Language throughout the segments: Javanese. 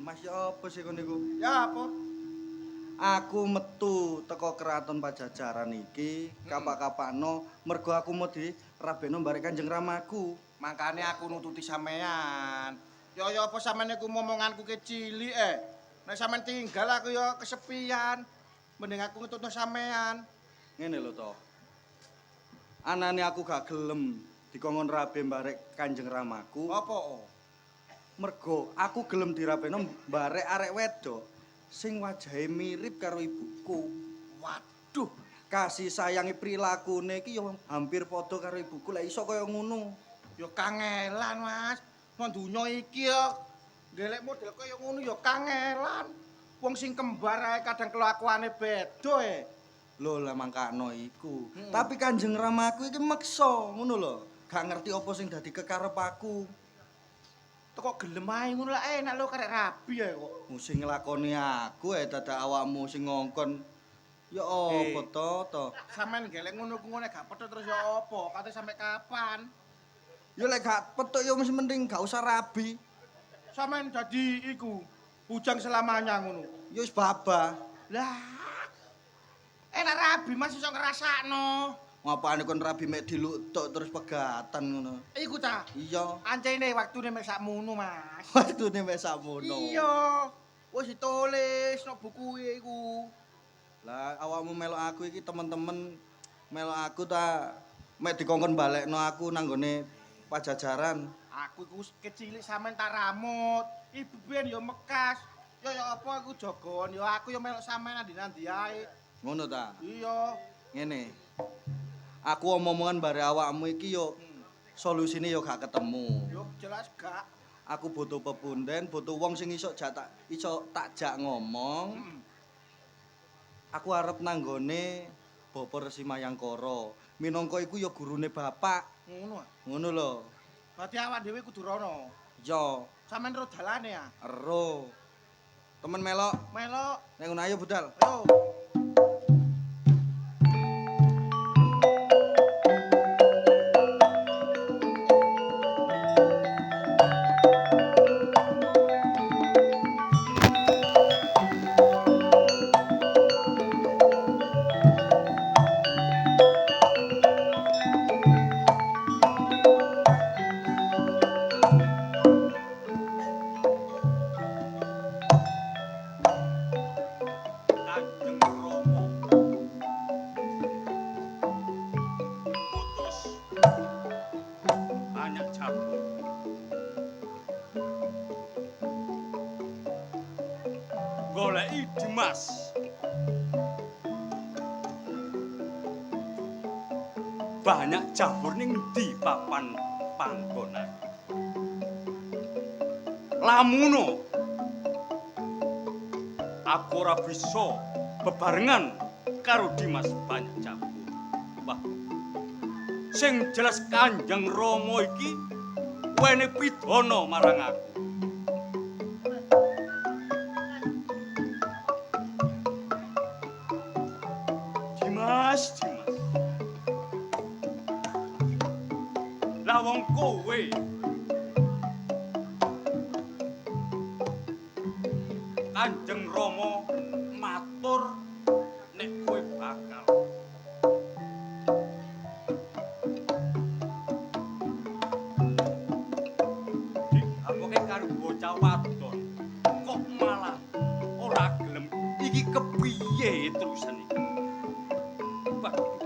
Mas ya apa sih kon niku? Ya apa? Aku metu teko keraton Pajajaran iki kapak-kapakno mergo aku mau dirabekno barek Kanjeng Ramaku. Makane aku nututi sampean. Ya apa sampean iku momonganku kecilik Nek sampean tinggal aku ya kesepian. Mending aku ngetutno sampean. Ngene lho to. Anane aku gak gelem dikongkon rabe barek Kanjeng Ramaku. Apa? Mergo aku gelem dirabekno barek arek wedok sing wajahe mirip karo ibuku. Waduh, Kasih sayangi prilakune iki ya hampir padha karo ibuku. Lah iso kaya ngono. ya kangelan, Mas. Nang donya iki ya golek model kaya ngono ya kangelan. Wong sing kembar ae kadang kelakuane beda Lho lah mangkano iku. Tapi Kanjeng Ramaku iki meksa ngono lho. Gak ngerti apa sing dadi kekarep aku. Kok gelem ae ngono lah enak lho karek rabi ae kok. Sing nglakoni aku dadak awakmu sing ngongkon. Ya apa to? Sampeyan gelek ngono ku ngene gak petut terus ya apa? Kate sampe kapan? Ya lek gak petuk ya mesti mending gak usah rabi. Sampeyan dadi iku bujang selamanya ngono. Ya wis babah. Lah, enak rabi Mas iso ngrasakno. Ngapane kon rabi mek diluk tok terus pegatan ngono. Iku ta. Iya. Ancene waktune mek sakmono, Mas. Waktune wis samono. Iya. Wis ditulis no buku iku. Lah awakmu melok aku iki temen-temen melok aku ta mek dikongkon balekno aku nang gone Pajajaran. Aku iku kecilik sampean tak ramut. Ibu ben ya mekas. Ya apa aku jogon, ya aku ya melok sampean andi-andi ae. Ngono ta? Iya. Ngene. Aku omong-omongan bare awakmu iki yo solusine yo gak ketemu. Yo jelas gak. Aku butuh pepunden, butuh wong sing iso tak jak ngomong. Aku arep nanggone Bapak Resi Mayangkara. Minangka iku ya gurune bapak. Ngono. Ngono lho. Berarti awak dhewe kudu rono. Yo, Sampeyan ro dalane ya. ero. Temen melok. Melok. Nek ngono ayo budal. Yo. Kanjeng Rama putus banyak cabut goleki Dimas banyak jabur ning ndi papan panggonan lamuno aku ora bisa bebarengan karo Dimas banyak cabur. Wah. Sing jelas Kanjeng Rama iki wene pidana marang aku. Dimas. Lah wong kowe Kanjeng Rama matur nek kowe bakal digawoke karo bocah wadon kok malah ora gelem iki kepiye terusan iki Waduh.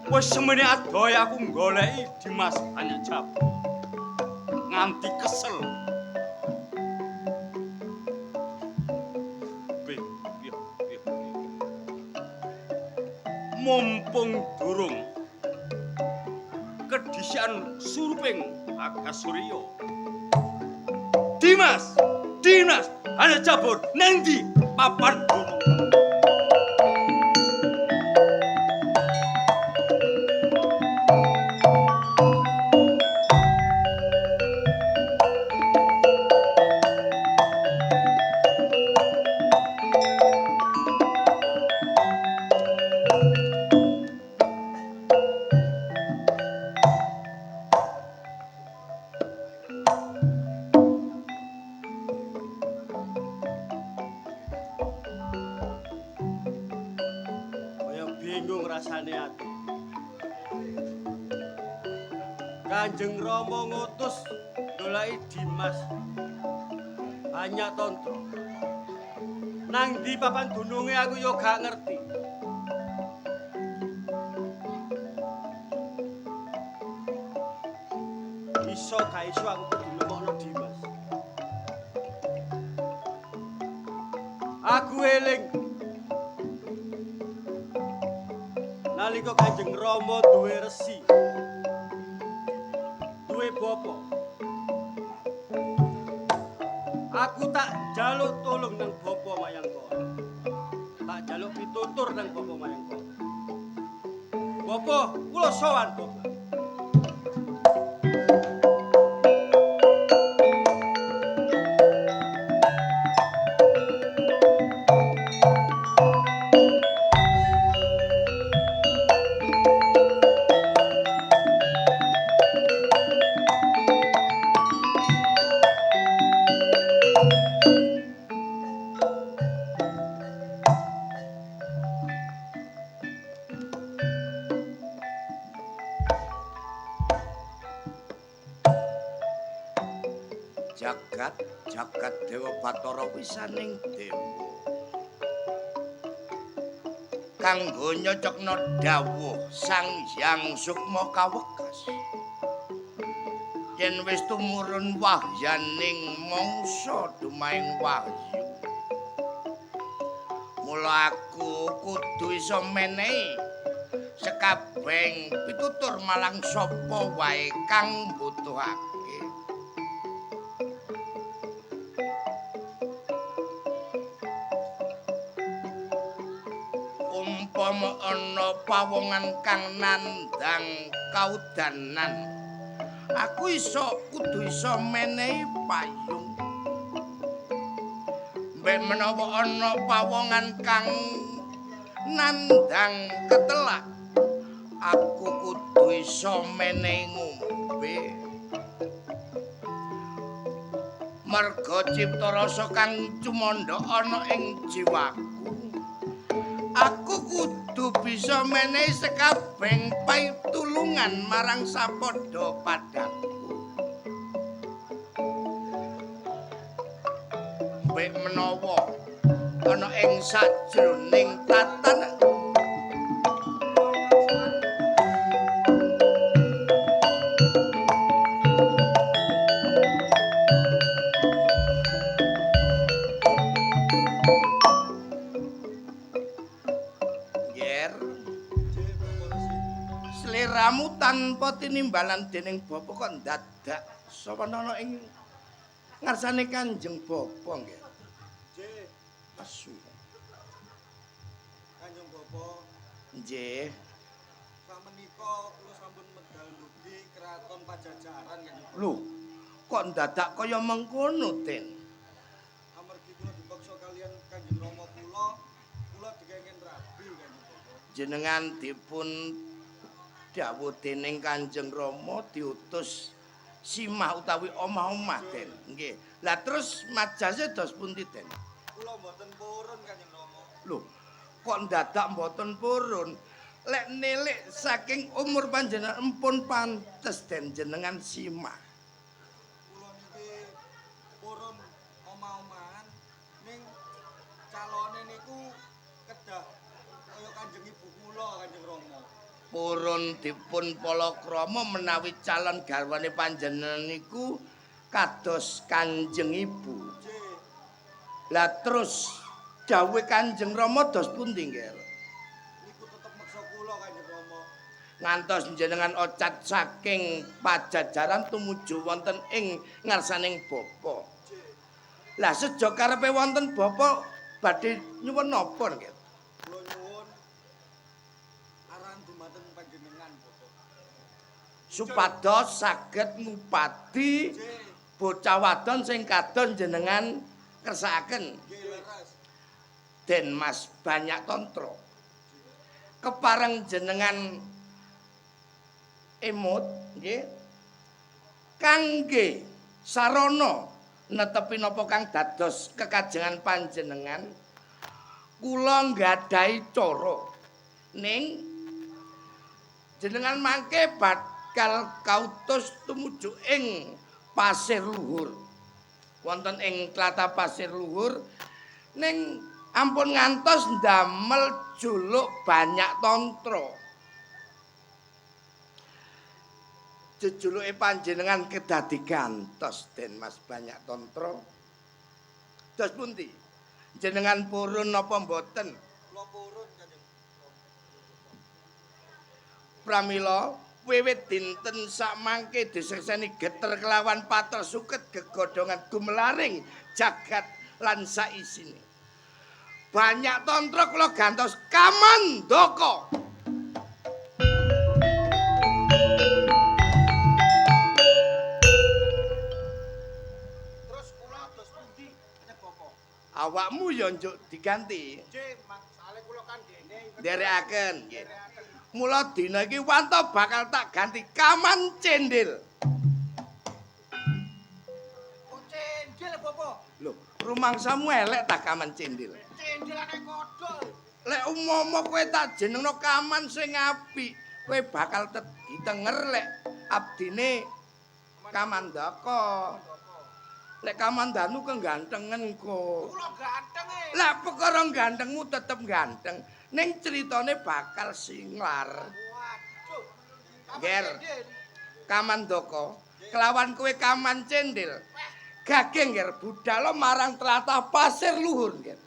Wes semene adoh aku goleki Dimas banyak cabut nganti kesel. Piye. Mumpung durung kedisian suruping Akasurya. Dimas, ada cabur nang ndi papan gunung. rasane ati. Kanjeng Rama ngutus ndolaki Dimas banyak tontro. Nang ndi papan dununge aku yo gak ngerti. Iso gak iso aku kudu nemokno Dimas. Aku eling nalika Kanjeng Rama duwe resi. Duwe bapa. Aku tak jaluk tulung nang Bapa Mayangkara. Tak jaluk pitutur nang Bapa Mayangkara. Bapa, kula sowan, Bapa. Jagat Dewa Bathara wisaning dewa. Kanggo nyocokno dawuh Sang Hyang Sukma kawekas. Yen wis tumurun wahyaning mangsa dumaing wahyu. Mula aku kudu iso menehi sekabeng pitutur malang sapa wae kang mbutuhake. Umpama ana pawongan kang nandhang kaudanan, aku kudu iso menehi payung. Mbek menawa ana pawongan kang nandhang ketelak, aku kudu iso menehi ngombe. Merga cipta rasa kang cumandha ana ing jiwaku, aku kudu bisa menehi sekabeng paitulungan marang sapadha padaku. Mbek menawa ana ing sajroning tatan sliramu tanpa tinimbalan dening bapa kok dadak sawana ing ngarsane Kanjeng Bapa nggih. Nggih, Asu. Kanjeng Bapa, Nggih. samenika kula sampun medal ndugi kraton Pajajaran Kanjeng Bapa. Lho, kok dadak kaya mengkono, Ten? Amargi kula dipaksa kalian Kanjeng Rama kula dikengen rabi Kanjeng Bapa. Jenengan dipun dawuh dening Kanjeng Rama diutus simah utawi omah-omah, Den. Nggih. Lah terus majase dos pundi, Den? Kula mboten purun Kanjeng Rama. Lho, kok dadak mboten purun? Lek nilik saking umur panjenengan empun pantes Den jenengan simah. Kula niki purun omah-omahan ning calone niku kedah kaya Kanjeng Ibu kula Kanjeng Rama. Purun dipun palakrama menawi calon garwane panjenengan niku kados Kanjeng Ibu. Nggih, Lah terus dawuh Kanjeng Rama dos pundi, Nggih? niku tetep meksa kula Kanjeng Rama. Ngantos njenengan ocat saking Pajajaran tumuju wonten ing ngarsaning Bapa. Nggih, Lah sejo karepe wonten Bapa badhe nyuwun napa, Nggih? kula nyuwun aran dumateng panjenengan Bapa. Supados saged ngupadi Nggih, bocah wadon sing kadon jenengan kersakaken. nggih leres. Den Mas banyak tontro. Kepareng jenengan emut nggih kangge sarana netepi napa kang dados kekajengan panjenengan kula nggadahi cara ning jenengan mangke bakal kautus tumuju ing Pasir Luhur. Wonten ing tlatah Pasir Luhur ning ampun ngantos ndamel juluk Banyak Tantra. Jejuluke panjenengan kedadi gantos Den Mas Banyak Tantra. Dos pundi? Jenengan purun napa mboten? Kula purun Kanjeng. Pramila wiwit dinten sakmangke disekseni geter kelawan pater suket gegodhongan gumelaring jagat lan saisine. Banyak Tantra kula gantos kamandaka. Terus kula dos pundi Kanjeng Bapa? Awakmu ya njuk diganti. Nggih, maksale kula kan dene Nderekaken nggih. Mula dina iki wanta bakal tak ganti Kaman Cendil. kok cendil Bapa. Lho, rumangsamu elek tak Kaman Cendil. Cendilane kodhok. Lek umpama kowe tak jenengno Kaman sing apik, kowe bakal ditenger lek abdine Kamandaka. Lek Kamandanu kegantengen kok. Kula ganteng e. Lah perkara gantengmu tetep ganteng, ning critane bakal singlar. Waduh. Ger. Kamandaka, kelawan kowe Kaman Cendil. Gageng ger budhal marang tlatah Pasir Luhur ger.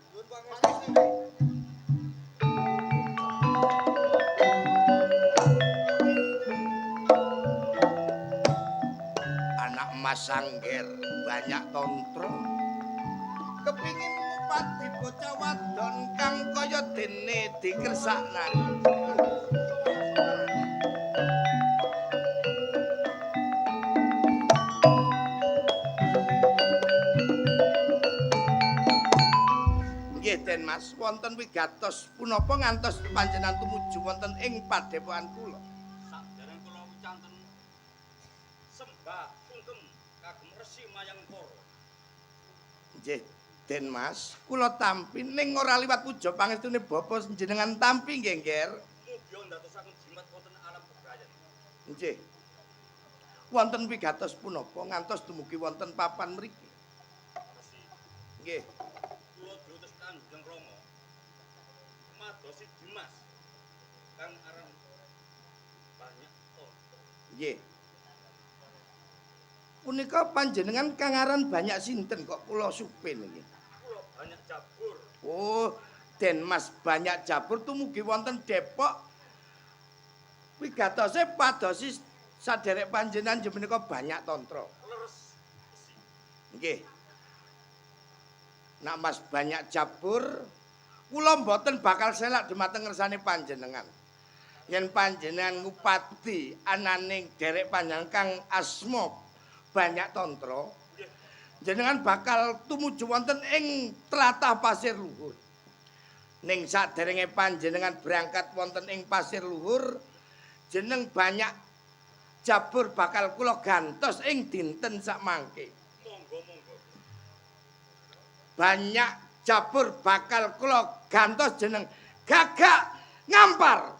Anak Mas Sangger Banyak Tantra kepingin ngupati bocah wadon kang kaya dene dikersakna. Nggih Den Mas, wonten wigatos punapa ngantos panjenengan tumuju wonten ing padepokan kula? Sakdereng kula wicanten sembah sungkem kagem Resi Mayangkara. Nggih, Den Mas, kula tampi ning ora liwat puja pangestune Bapa jenengan tampi nggih, Nger. Mugi ndadosaken jimat wonten alam bebrayan. Nggih. Wonten wigatos punapa ngantos dumugi wonten papan mriki? Resi Nggih. kula diutus Kanjeng Rama madosi Dimas kang aran Banyak Tantra. Nggih. Punika panjenengan kang aran Banyak sinten kok kula supin iki? Kula Banyak Jabur. Oh, Den Mas Banyak Jabur tumugi wonten Depok. Wigatose padosi saderek panjenengan menika Banyak Tantra. Leres Resi. Nggih. Nak Mas Banyak Jabur, kula mboten bakal selak dumateng ngersane panjenengan. Yen panjenengan ngupati ananing derek panjenengan kang asma Banyak Tantra, jenengan bakal tumuju wonten ing tlatah Pasir Luhur. Ning saderenge panjenengan berangkat wonten ing Pasir Luhur, jeneng Banyak Jabur bakal kula gantos ing dinten sakmangke. Monggo-monggo. Banyak Jabur bakal kula gantos jeneng Gagak Ngampar.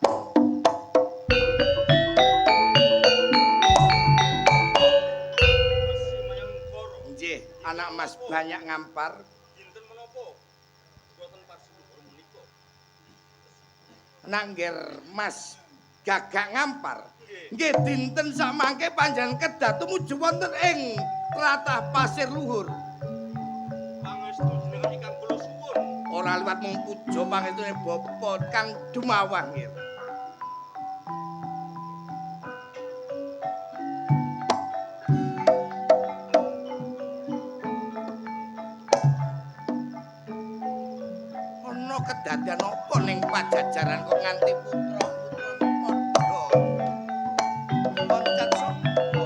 Resi Mayangkara. Nggih, anak Mas Banyak Ngampar. Dinten menapa? Boten pasiluhur menika. Nangger Mas Gagak Ngampar. Nggih dinten sakmangke panjenengan kedah tumuju wonten ing tlatah Pasir Luhur. Pangestu jenengan ingkang kula suwun. Ora liwat mung puja pangestune Bapa kang dumawah nggih. Ana kedadian apa ning pajajaran kok nganti putra-putra padha loncat sapa?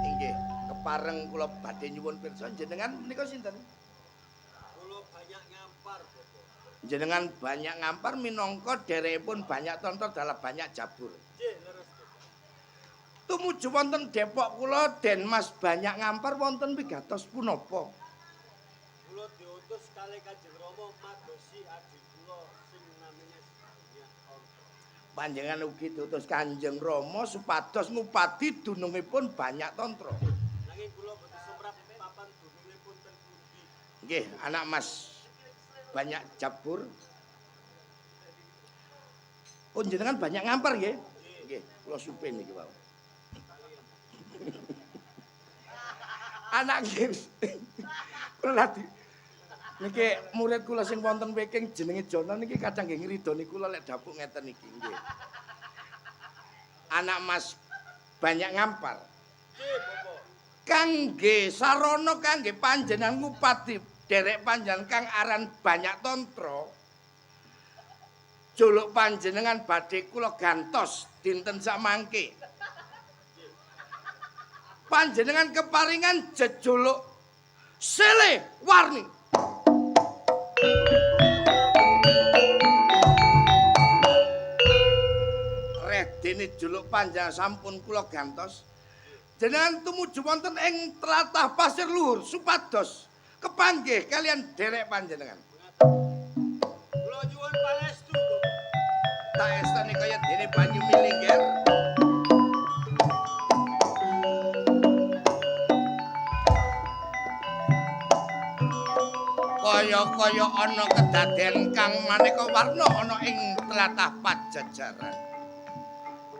Inggih, kepareng kula badhe nyuwun pirsa jenengan menika sinten? Kula Banyak Ngampar, Bapak. Jenengan Banyak Ngampar minangka dherekipun Banyak Tantra dalah Banyak Jabur. Nggih, leres, Bapak. Tumuju wonten Depok kula Den Mas Banyak Ngampar wonten wigatos punapa? Kula Kula diutus kali Kanjeng Rama madosi adik kula sing namine Banyak Tantra. Panjenengan ugi diutus Kanjeng Rama supados ngupadi dunungipun Banyak Tantra. Nanging kula boten sumrap papan dunungipun ten pundi. Nggih, anak Mas Banyak Jabur. Oh jenengan banyak ngampar nggih? Nggih, kula supin niki wau. Anak nggih. Kula lagi niki murid kula sing wonten Peking jenenge Jono niki kadang nggih ngridoni kula lek dapuk ngeten niki nggih. Anak Mas Banyak ngampar. Nggih, Bapak. Kangge sarana kangge panjenengan ngupati derek panjenengan kang aran Banyak Tantra. Juluk panjenengan badhe kula gantos dinten samangke. Panjenengan keparingan jejuluk Sele Warni. Redene juluk panjenengan sampun kula gantos. Jenengan tumuju wonten ing tlatah Pasir Luhur supados kepanggih kalian derek panjenengan. Kula nyuwun pangestu, Bapak. Tak estane kaya dene banyu milingger. Kaya-kaya ana kedaden kang maneka warna ana ing tlatah Pajajaran.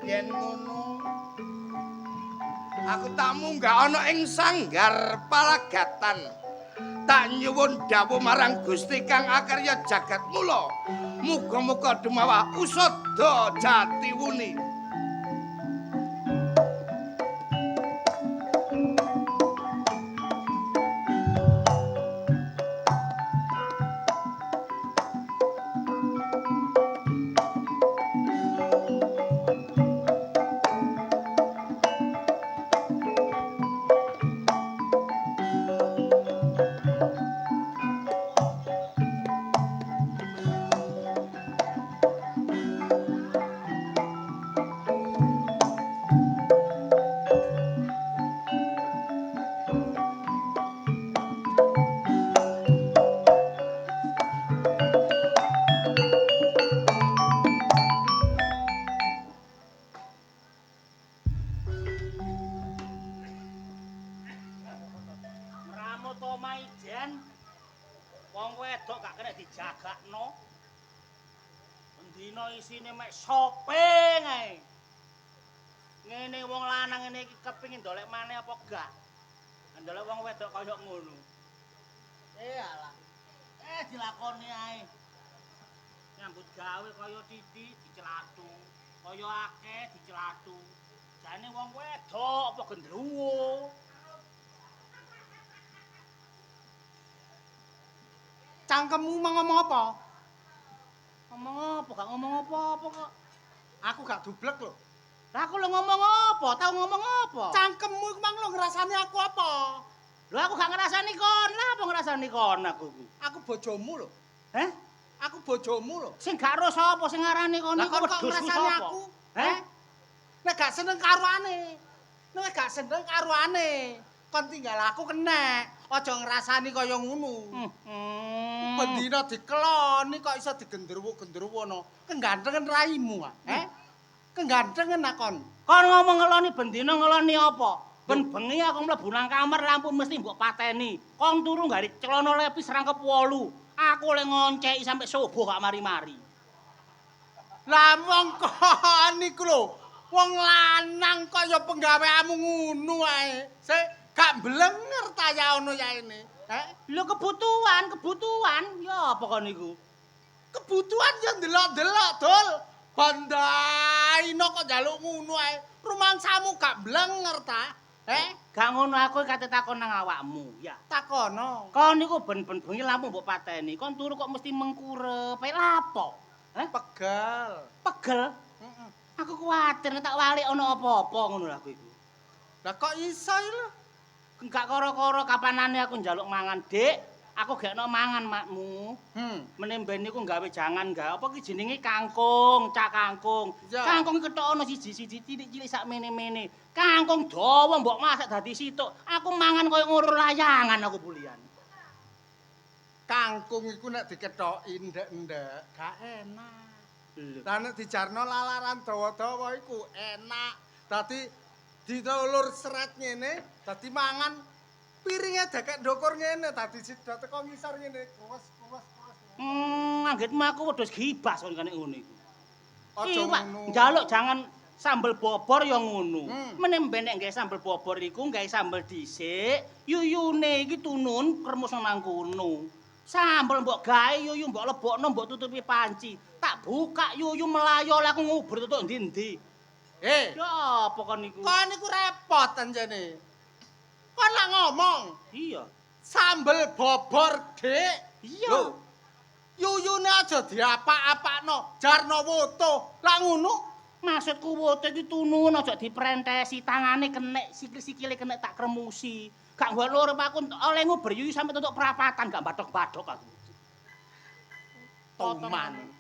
Yen ngono aku tak munggah ana ing sanggar palagatan. Tak nyuwun dawuh marang Gusti kang akarya jagat mula. Muga-muga dumawa usada Jatiwuni. Wong wedok gak kena dijagakno. Bendina isine mek shopping ae. Ngene wong lanang ngene iki kepengin ndolek maneh apa gak? Ndolek wong wedok kaya ngono. Alah. Dilakoni ae. Nyambut gawe kaya titik dicelatu, kaya akeh dicelatu. Jane wong wedok apa gendruwo? Cangkemmu mau ngomong apa? Ngomong apa? Gak ngomong apa-apa kok. Aku gak dublek lho. Lah aku lho ngomong apa? Tahu ngomong apa? Cangkemmu iku mang lho ngrasani aku apa? Lho aku gak ngrasani kon. Lah apa ngrasani kon aku ku? Aku bojomu lho. Heh? Aku bojomu lho. Sing gak ro sapa sing ngarani kon Lah iku kon kok wedhusku ngrasani sapa? aku? Heh? Nek gak seneng karuane. Nek gak seneng karuane. Kon tinggal aku kena. Aja ngrasani kaya ngono. Bendina dikeloni kok iso digendruwo-gendruwo no. Kegantengen raimu ah. Kegantengen akon. Kon ngomong ngeloni bendina ngeloni apa? Ben bengi aku mlebu nang kamar lampu mesti mbok pateni. Kon turu garik celana lepis rangkep 8. Aku le ngonceki sampe subuh gak mari-mari. Lah mongko niku lho. Wong lanang kaya penggaweanmu ngono ae. Sik gak blenger ta ya ono ya ini. Lho kebutuhan. Ya apa kon niku? Kebutuhan ya ndelok-ndelok, Dul. Bandaino kok njaluk ngono ae. Rumangsamu gak blenger ta? Gak ngono aku kate takon nang awakmu, ya. Takono. Kon niku ben-ben bengi lampu mbok pateni. Kon turu kok mesti mengkurep. Lapo? Pegel. Pegel? Aku kuwatir nek tak walik ana apa-apa ngono lho aku iku. Lah kok iso lho? Enggak koro-koro kapanane aku njaluk mangan, Dik. Aku gekno mangan makmu. Menemben niku gawe jangan gawe apa ki jenenge kangkung, cak kangkung. Ya. Kangkung ketok ana siji-siji cilik-cilik sak mene-mene. Kangkung dawa mbok masak dadi situk. Aku mangan koyo ngurur layangan aku bulian. kangkung iku nek dikethoki ndek-ndek gak enak. Lah nek dijarno lalaran dawa-dawa iku enak. Dadi ditulur seret ngene, dadi mangan piringe dekek ndukur ngene, dadi sida teko ngisor ngene. Kuwes. Anggitmu aku wedhus gibas kon kene ngono iku. Aja Iwak ngono. njaluk jangan sambel bobor ya ngono. Hmm. Menembe nek nggawe sambel bobor iku nggawe sambel dhisik, yuyune iki tunun kremus nang kono. Sambel mbok gawe yuyu mbok lebokno mbok tutupi panci. Tak buka yuyu melayu oleh aku ngubur tutuk ndi-ndi. Ya apa kon niku? Kon niku repot anjene. Kon lak ngomong Iya. sambel bobor, Dik. Iya. Lho, yuyune aja diapak-apakno, jarno woto. Lah ngono, Maksudku wote iki tunun aja diprentesi tangane kenek sikil-sikile kenek tak kremusi. Gak nggo loro aku oleh ngubur yuyu sampe tutuk perapatan gak bathok-bathok aku.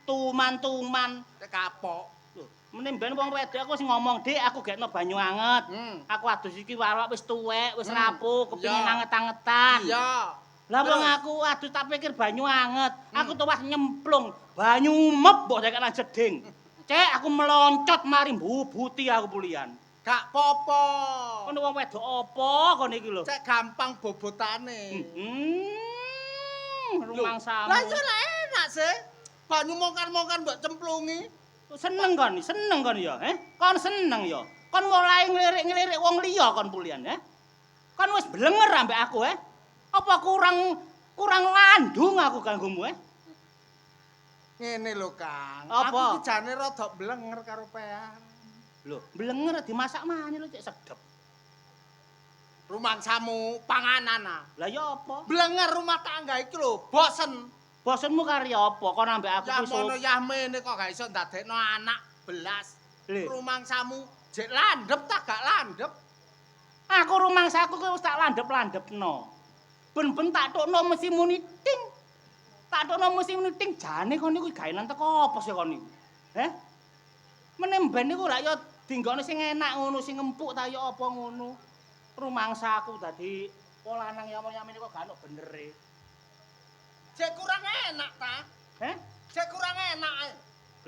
Tuman. tek kapok. Lho, meneh ben wong wedok aku sing ngomong, "Dik, aku gekno banyu anget. Aku adus iki warok wis tuwek, wis rapuh, kepengin Iya. anget-angetan." Iya. Lah wong Terus? aku adus tak pikir banyu anget. Aku tuwas nyemplung, banyu umep mbok dekek nang jeding. Cek aku meloncot mari mbubuti aku pulian. Gak popo. Kon wong wedok apa kon iki lho? Cek gampang bobotane. Rumangsamu. Lah iya lah enak sih. Banyu mongkan-mongkan mbok cemplungi. Seneng kon ya, Kon seneng ya. Kon mulai ngelirik-ngelirik wong liya kon pulian, Kon wis blenger ambek aku, Apa kurang landung aku kanggomu, Ngene lho, Kang. Apa? Aku iki jane rada blenger karo pean. Lho, blenger dimasak maneh lho cek sedep. Rumangsamu panganan ah. Lah ya apa? Blenger rumah tangga iki lho, bosen. Bosenmu kari apa? Kon ambek aku Ya ki mono ya mene kok gak iso ndadekno anak belas. Le. Rumangsamu jek landhep tak gak landhep. Aku rumangsaku ki wis tak landhep-landhepno. Ben-ben tak tukno mesti muni ting. Tak tukno mesti muni ting jane kon niku gawenan teko apa sih kon niku? Meneh ben niku lak ya dinggone sing enak ngono, sing empuk ta ya apa ngono. Rumangsaku dadi wong lanang ya yamin kok gak ono benere. Jek kurang enak ta? Jek kurang enak ae.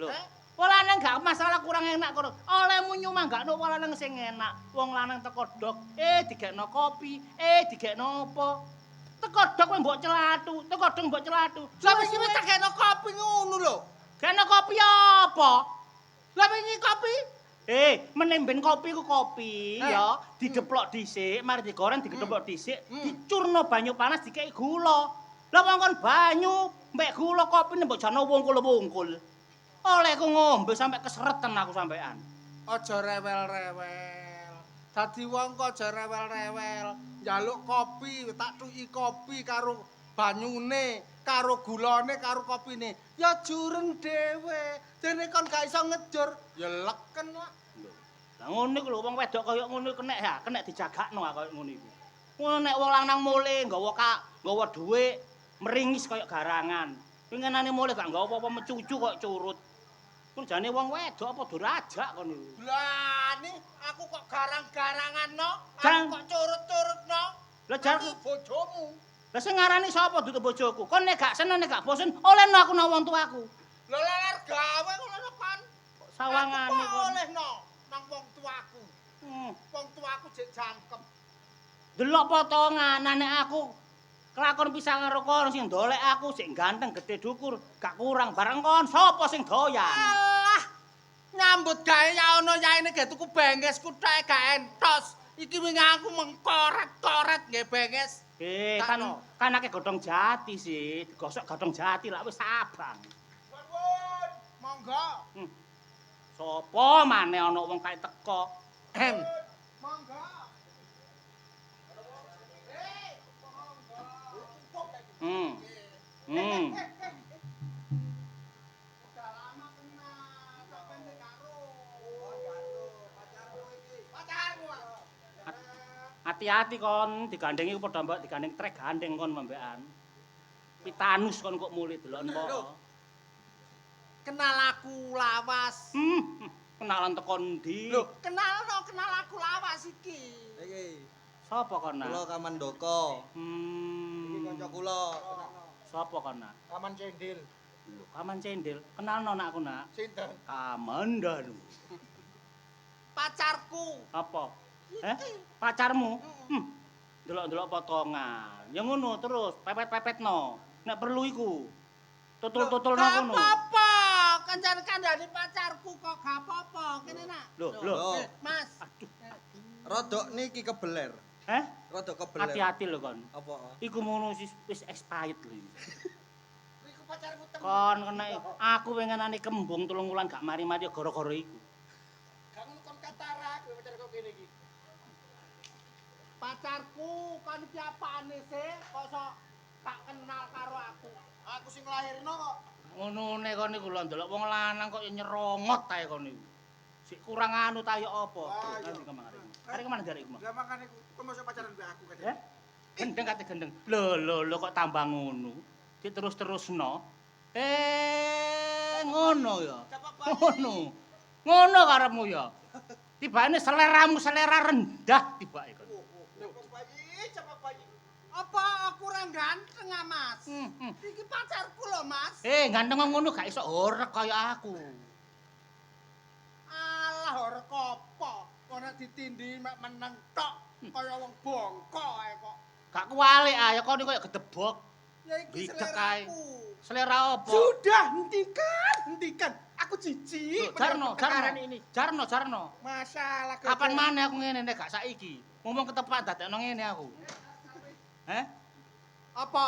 Lho, wong lanang gak masalah kurang enak kok. Olehmu nyumang gak ono wong lanang sing enak. Wong lanang teko dok, digekno kopi, digekno apa. Teko dok kowe mbok celatu, teko dok mbok celatu. Lah wingi wis tak gekno kopi ngono lho. Gekno kopi apa? Lah wingi kopi Meneh ben kopi ku kopi ya, dideplok dhisik, mari digoreng digedeplok dhisik, dicurno banyu panas dikei gula. Lah wong kon banyu mbek gula kopi mbok jano wungkul-wungkul. Olehku ngombe sampe keseretan aku sampean. aja rewel-rewel. Dadi wong kok aja rewel-rewel. Njaluk kopi, tak tuki kopi karo banyune, karo gulane, karo kopine. Ya jureng dhewe. Dene kon gak iso ngejur, ya leken lah. Lah ngono iku lho wong wedok kaya ngono kenek ya, kenek dijagakno kaya ngono iku. Ngono nek wong lanang mule nggawa dhuwit, meringis kaya garangan. Pingenane mule gak nggawa apa-apa mecucu kaya curut. Kun jane wong wedok apa durajak kon niku. Lah ni aku kok garang-garangan no, Jang. aku kok curut-curut no. Lah jar Aku bojomu. Lah sing ngarani sapa dudu bojoku? Kon nek gak seneng nek gak bosen, olehno aku nang wong tuaku. Lho leler gawe ngono kan. Sawangane Aku kok kon. olehno nang wong tuaku. Wong tuaku jek jangkep. Delok potongan nek aku kelakon pisah karo kon sing ndolek aku sing ganteng gede dukur, gak kurang bareng kon sapa sing doyan? Alah, nyambut gawe ya ono yaene ge tuku benges kuthake gak entos. Iki wingi aku mengkoret-koret nggih benges. Kan akeh godhong jati sih, digosok godhong jati lak wis abang. Nuwun, monggo. Sopo maneh ana wong kae teko. Monggo. Udah lama kenal, sampe nek karo. Pacarmu. Hati-hati kon, digandengi padha mbok digandeng trek gandeng kon mambekan. Pitanus kon kok mulih delok mbok. Kenal aku lawas. Kenalan teko ndi? Lho, kenal aku lawas iki. Iki Sapa kon? kula Kamandaka. Iki Hmm. kanca kula. Sapa kon, Nak? Kaman cendil. Lho, Kaman Cendil. Kenalno nakku, Nak. Sinten? Kamandanu. Pacarku. Apa? Pacarmu? Delok-delok potongan. Ya ngono terus, pepet-pepetno. Nek perlu iku. Tutul-tutulno Gak kono. apa-apa. Kancan kandhane pacarku kok gak apa-apa. Kene nak. Lho. Mas. Rodok niki kebeler. Rodok kebeler. Hati-hati lho kon. Apa? Iku ngono wis expired lho. Iku pacarku temen. Kon kena aku pengenane kembung 3 wulan gak mari-mari gara-gara iku. Gak ngono kon katarak pacarku kene iki. Pacarku kon iki apane sih? Kok sok gak kenal karo aku. Aku sing nglahirno kok. Ngonone kon niku lho ndelok wong lanang kok ya nyerongot ae kon niku. Sik kurang anu ta ya apa? Nanti kemana? Arek kemana dari iku? Lah makane kon mosok pacaran mbek aku kan. Gendeng kate gendeng. Lho kok tambah ngono. Diterus-terusno. Ngono ya. Ngono karepmu ya. Tibane seleramu selera rendah tibake kon. Cepet bayi. Apa aku ora ganteng ah, Mas? Iki pacarku lho, Mas. Ganteng ngono gak iso horek kaya aku. Alah horek apa? Ora ditindhi mek meneng tok kaya wong bongkok ae kok. Gak kualik ya kon koyo gedebok. Ya iki Bidek ae. seleraku. Selera apa? Sudah, hentikan. Aku jijik. Jarno. Masalah Kapan maneh aku ngene nek gak saiki. Ngomong ketepak dadekno ngene aku. Apa?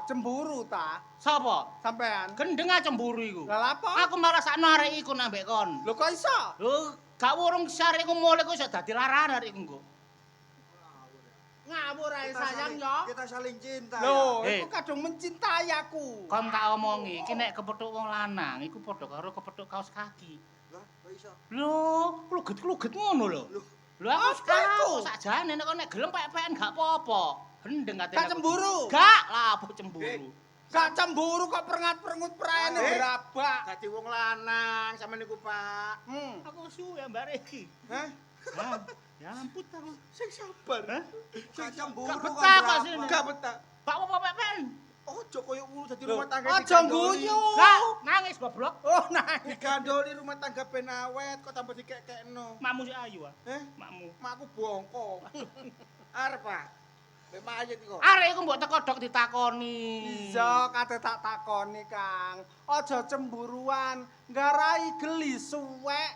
Cemburu ta? Sapa? Sampean. Gendeng ae cemburu iku. Lah apa? Aku malah sakno arek iku nambek kon. Lho kok iso? Lho, gak wurung sare iku mulai kok iso dadi larangan arek iku engko. Ngawur ae sayang yo. Kita saling cinta. Loh, ya. iku kadung mencintai aku. Kon tak omongi, iki nek kepethuk wong lanang iku padha karo kepethuk kaos kaki. Lah, kok iso? Lho, kluget-kluget ngono lho. Lho aku Apa iku? sakjane nek kon nek gelem pek-peken gak apa-apa. Gendeng katene. Gak cemburu? Gak lah, apa cemburu. Gak cemburu kok perengat-perengut praene berabak. Dadi wong lanang sampeyan niku, Pak. Aku suwe mbare iki. Hah? Ya ampun aku. Sing sabar. Gak cemburu Gak kok betah kok berapa? sini. Gak betah. Pak apa pek-peken? Ojo koyo ngono dadi Loh, rumah tangga Aja digandoli. guyu. Gak nangis goblok. Oh, nah. Digandoli rumah tangga ben awet kok tambah dikekekno. Makmu si ayu ah. Makmu. Makku bongko. Arep, Pak. Mbek mayit iku. Arek iku mbok teko dok ditakoni. Iya, kate tak takoni, Kang. Aja cemburuan, nggarai geli suwek.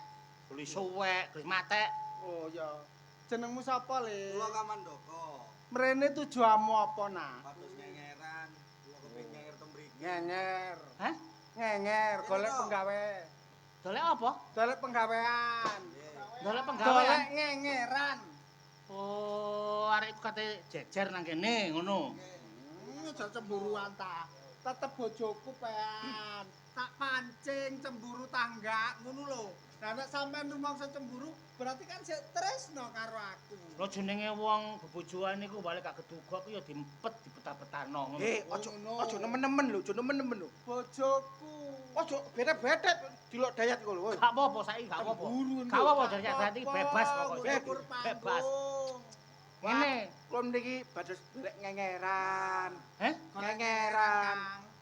Beli suwek, beli matek. Oh ya. Jenengmu sapa, Le? Kula Kamandaka. Mrene tujuanmu apa, Nak? Pados ngengeran. Kula kepengin ngenger teng mriki. Ngenger. Hah? Ngenger, golek Ini penggawe. Dolek apa? Golek penggawean. Dolek Golek penggawean. ngengeran. Oh, arek iku kate jejer nang kene ngono. Aja cemburuan ta. Tetep bojoku pean. Tak pancing cemburu tangga ngono lho. Lah nek sampean rumangsa cemburu, berarti kan sik tresno karo aku. Lho jenenge wong bebojoan iku balik gak gedugok ya diempet dipetah-petahno ngono. Ojo nemen-nemen lho, ojo nemen-nemen lho. Bojoku. Ojo beda-beda dilok dayat iku lho. woi. Gak apa-apa saiki gak apa-apa. Cemburu, Gak apa-apa dadi berarti bebas pokoknya. Ukur Bebas. panggung. Ngene. Kula mriki badhe golek ngengeran. Ngengeran.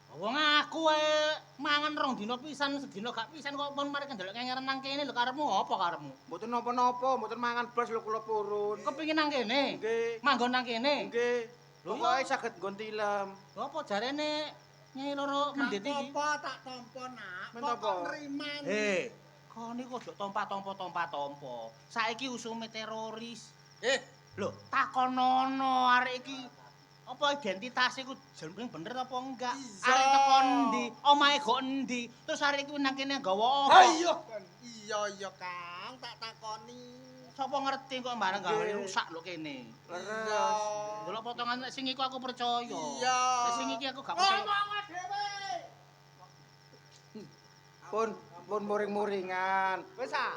Wong aku wae mangan rong dina pisan sedina gak pisan kok pun mari ndelok ngengeran nang kene lho karepmu apa karepmu? Mboten napa-napa, mboten mangan blas lho kula purun. Kepengin nang kene? Nggih. Manggon nang kene? Nggih. Lho, Pokoke iya. saged nggon tilem. Lho apa jarene Nyai loro mendhet iki? Apa tak tampa, Nak? Men Kok apa? nriman. Kon niku aja tompa-tompa. Saiki usume teroris. Lho, takonono arek iki apa identitas iku jeneng bener apa enggak? Iya. Arek teko endi? Omahe kok endi? Terus arek iki nang kene nggawa apa? Iya, Kang, tak takoni. Sapa ngerti kok bareng gawe rusak lho kene. Iya. Delok potongan sing iku aku percaya. Iya. Nek sing iki aku gak percaya. Ngomong dhewe. Pun muring-muringan. Wis ah.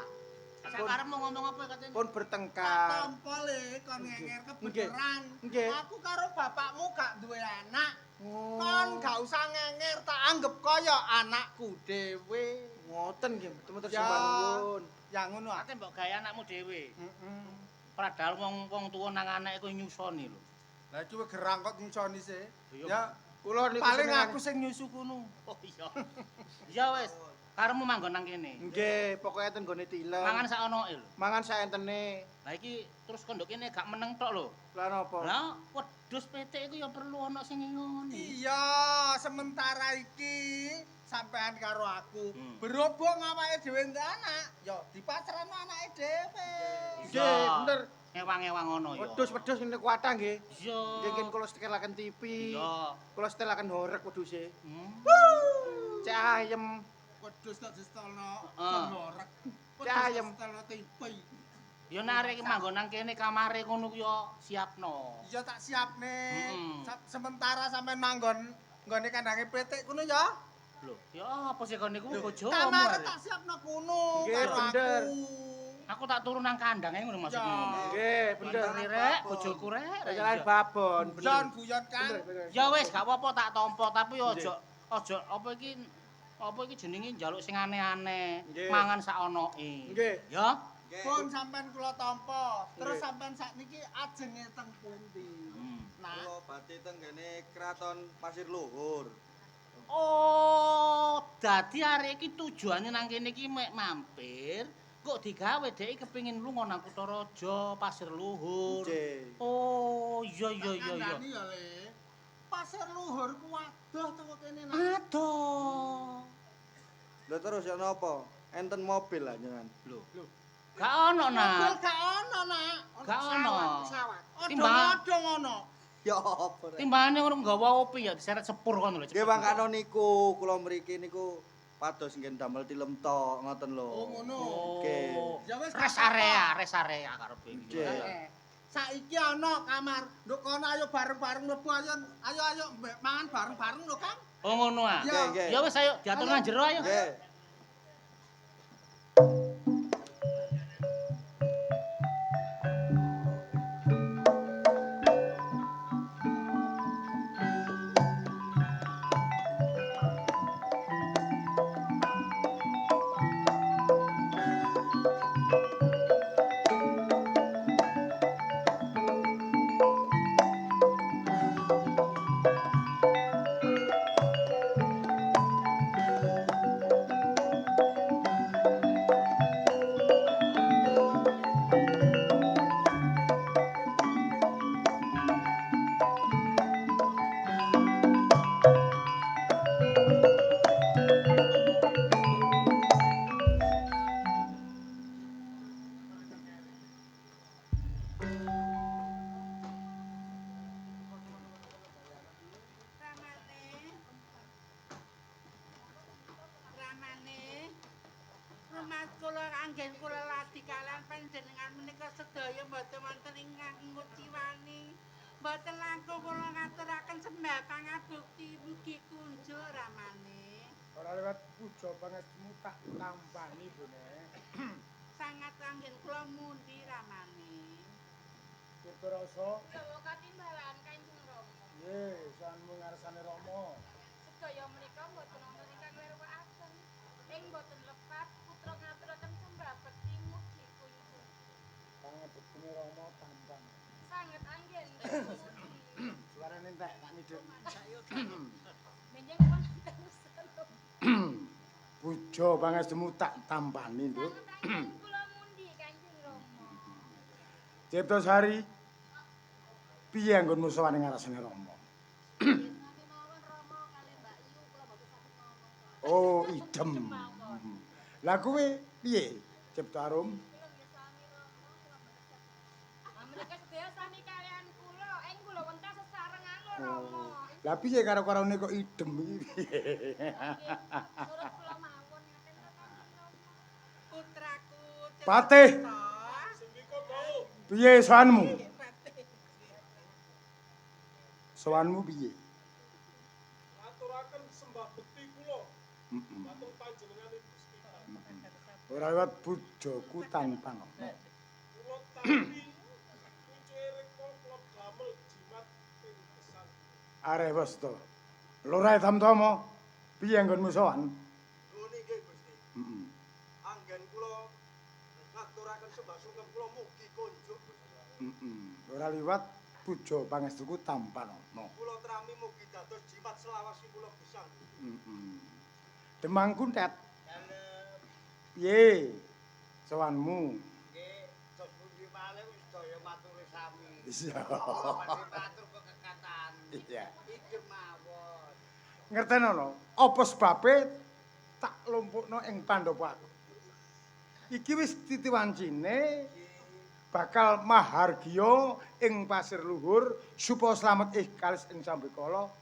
Sakarepmu ngomong apa katene? Pun Tak bertengkar. tampa le kon ngenger kebeneran. Nggih. Aku karo bapakmu gak duwe anak. Oh. Kon gak usah ngenger, tak anggap kaya anakku dhewe. Ngoten nggih, temen-temen Ya. sembah nuwun. Ya ngono ah. Ate mbok gawe anakmu dhewe. Heeh. Padahal wong tuwa nang anak iku nyusoni lho. Lah iki gerang kok nyusoni sih. Iya. Ya Kula niku Paling senengane- aku sing nyusu kono. Oh iya. Ya wis, karemu manggon nang kene. Nggih, pokoke ten nggone tilem. Mangan sak onoke lho. Mangan saentene. Lah iki terus kondok kene gak meneng tok lho. Lah napa? Lah wedhus petik iku ya perlu ana sing ngingoni. Iya, sementara iki sampean karo aku Hmm. berhubung awake dhewe ndek anak, ya dipacarano anake dhewe. Nggih, bener. Ewang-ewang ngono ya. Wedhus-wedhus ngene kuatah nggih. Iya. Nggih kula setelake TV. Iya. Kula setelake horeg wedhuse. Hmm. Cek ayem. Wedhus kok distelno Heeh. horeg. Cek ayem. Distelno TV. Ya narek iki manggon nang kene kamare kono ku ya siapno. Iya tak siapne. Mm-mm. Sementara sampean manggon nggone kandange petik kono ya. Lho, ya apa sih kon niku bojomu Kamare arek. tak siapno kono Nggih, karo bener. aku. Aku tak turun nang kandang ae ngono maksudmu Ya. ngono. Nggih, bener. Bener rek, bojoku rek. Jalan babon. Jon guyon kan. Bener. Ya wis gak apa-apa tak tampa tapi ya Nggih. aja apa iki jenenge njaluk sing aneh-aneh. Nggih. Mangan sak onoke. Nggih. Ya. Pun sampean kula tampa. Terus Nggih. sampean sakniki ajenge teng pundi? Nah, Kula badhe teng ngene Kraton Pasir Luhur. Oh, dadi arek iki tujuane nang kene iki mek mampir, kok digawe dhek kepengin lunga nang Kutaraja, Pasir Luhur. Nggih. Oh, iya iya iya iya. kandhani ya Le. Pasir Luhur ku waduh teko kene nah. Aduh. Lha terus ya napa? Enten mobil lah jenengan. Lho. Gak ono, Mobil Nak. gak ono, Nak. Gak ono. Pesawat. Odong-odong ono. Ya apa rek? Timbangane ngono nggawa opi ya diseret sepur kono lho. Nggih mangkano niku kula mriki niku pados nggih damel tilem tok ngoten lho. Oh ngono. Nggih. Ya wis Res area karepe iki. Nggih. Eh, saiki ana kamar. Nduk kono ayo bareng-bareng mlebu ayo mbek mangan bareng-bareng lho, Kang. Oh ngono ah. Ya. Nggih. Ya wis ayo diatur nang jero ayo. Nggih. Ramane rumah kula anggen kula lati kalian panjenengan menika sedaya mboten wonten ingkang nguciwani mboten langkung kula ngaturaken sembah pangabukti mugi kunjul ramane Ora lewat puja pangestumu tak tampani, Bune. sangat anggen kula mundi ramane Tirta rasa. dawa katimbalan Kanjeng Rama Nggih, sanmu ngarsane Rama. sedaya menika mboten wonten ingkang lerawaken ing mboten lepat putra ngaturaken sembah bekti mugi kunjul Pangebuktine Rama tampani. sangat anggen Suarane entek tak nidhek. menjeng pun terusan Puja pangestumu tak tampani, Nduk. sangat anggen kula mundi Kanjeng Rama Cipta Sari. Piye anggonmu sowan ing ngarsane Rama? Oh, idem. Lah kuwi piye, Cipta Arum? Menika sedaya sami kalian kula, ing kula wonten sesarengan lho Rama. Lah piye karo-karone kok idem iki piye? Surut kula mawon ngaten to Kanjeng Rama. Putraku. Patih. Piye sowanmu? Sowanmu piye? Aturaken sembah bekti kula Heeh. dhateng panjenengan Gusti. Ora liwat pujaku tanpa ngono. Kula tampi pucuke reka kula damel jimat ing pesan. Areh wis to. Lurae Tamtama, piye anggonmu sowan? Nggone nggih Gusti. Heeh. Anggen kula ngaturaken sembah sungkem kula mugi kunjuk Gusti. Heeh. Ora liwat puja pangestuku tampan ana. Kula trami mugi dados jimat selawasing kula gesang. Demang Kuntet. Piye sowanmu? Nggih, dos pundi malih wis daya maturi sami. Iya. Badhe matur kekekatan. Iya. Idem mawon. Ngertenono, apa sebabe tak lumpukno ing Pandhawaku. Iki wis titiwancine bakal mahargya ing pasir luhur supaya slamet kalis ing sambekala.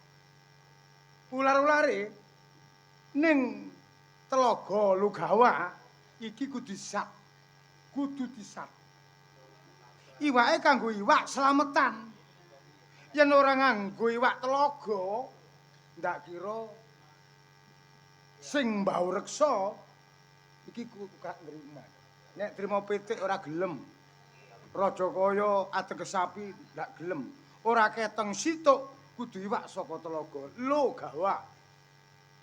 Ular-ulare ning Telaga Lugawa iki kudu disat. Kudu disat. Iwake kanggo iwak slametan. Yen ora nganggo iwak telaga, ndak kira sing mbau reksa iki gak nrimo. Nek trimo pitik ora gelem. Rajakaya ateges sapi ndak gelem. Ora keteng situk kudu iwak saka telaga Lugawa.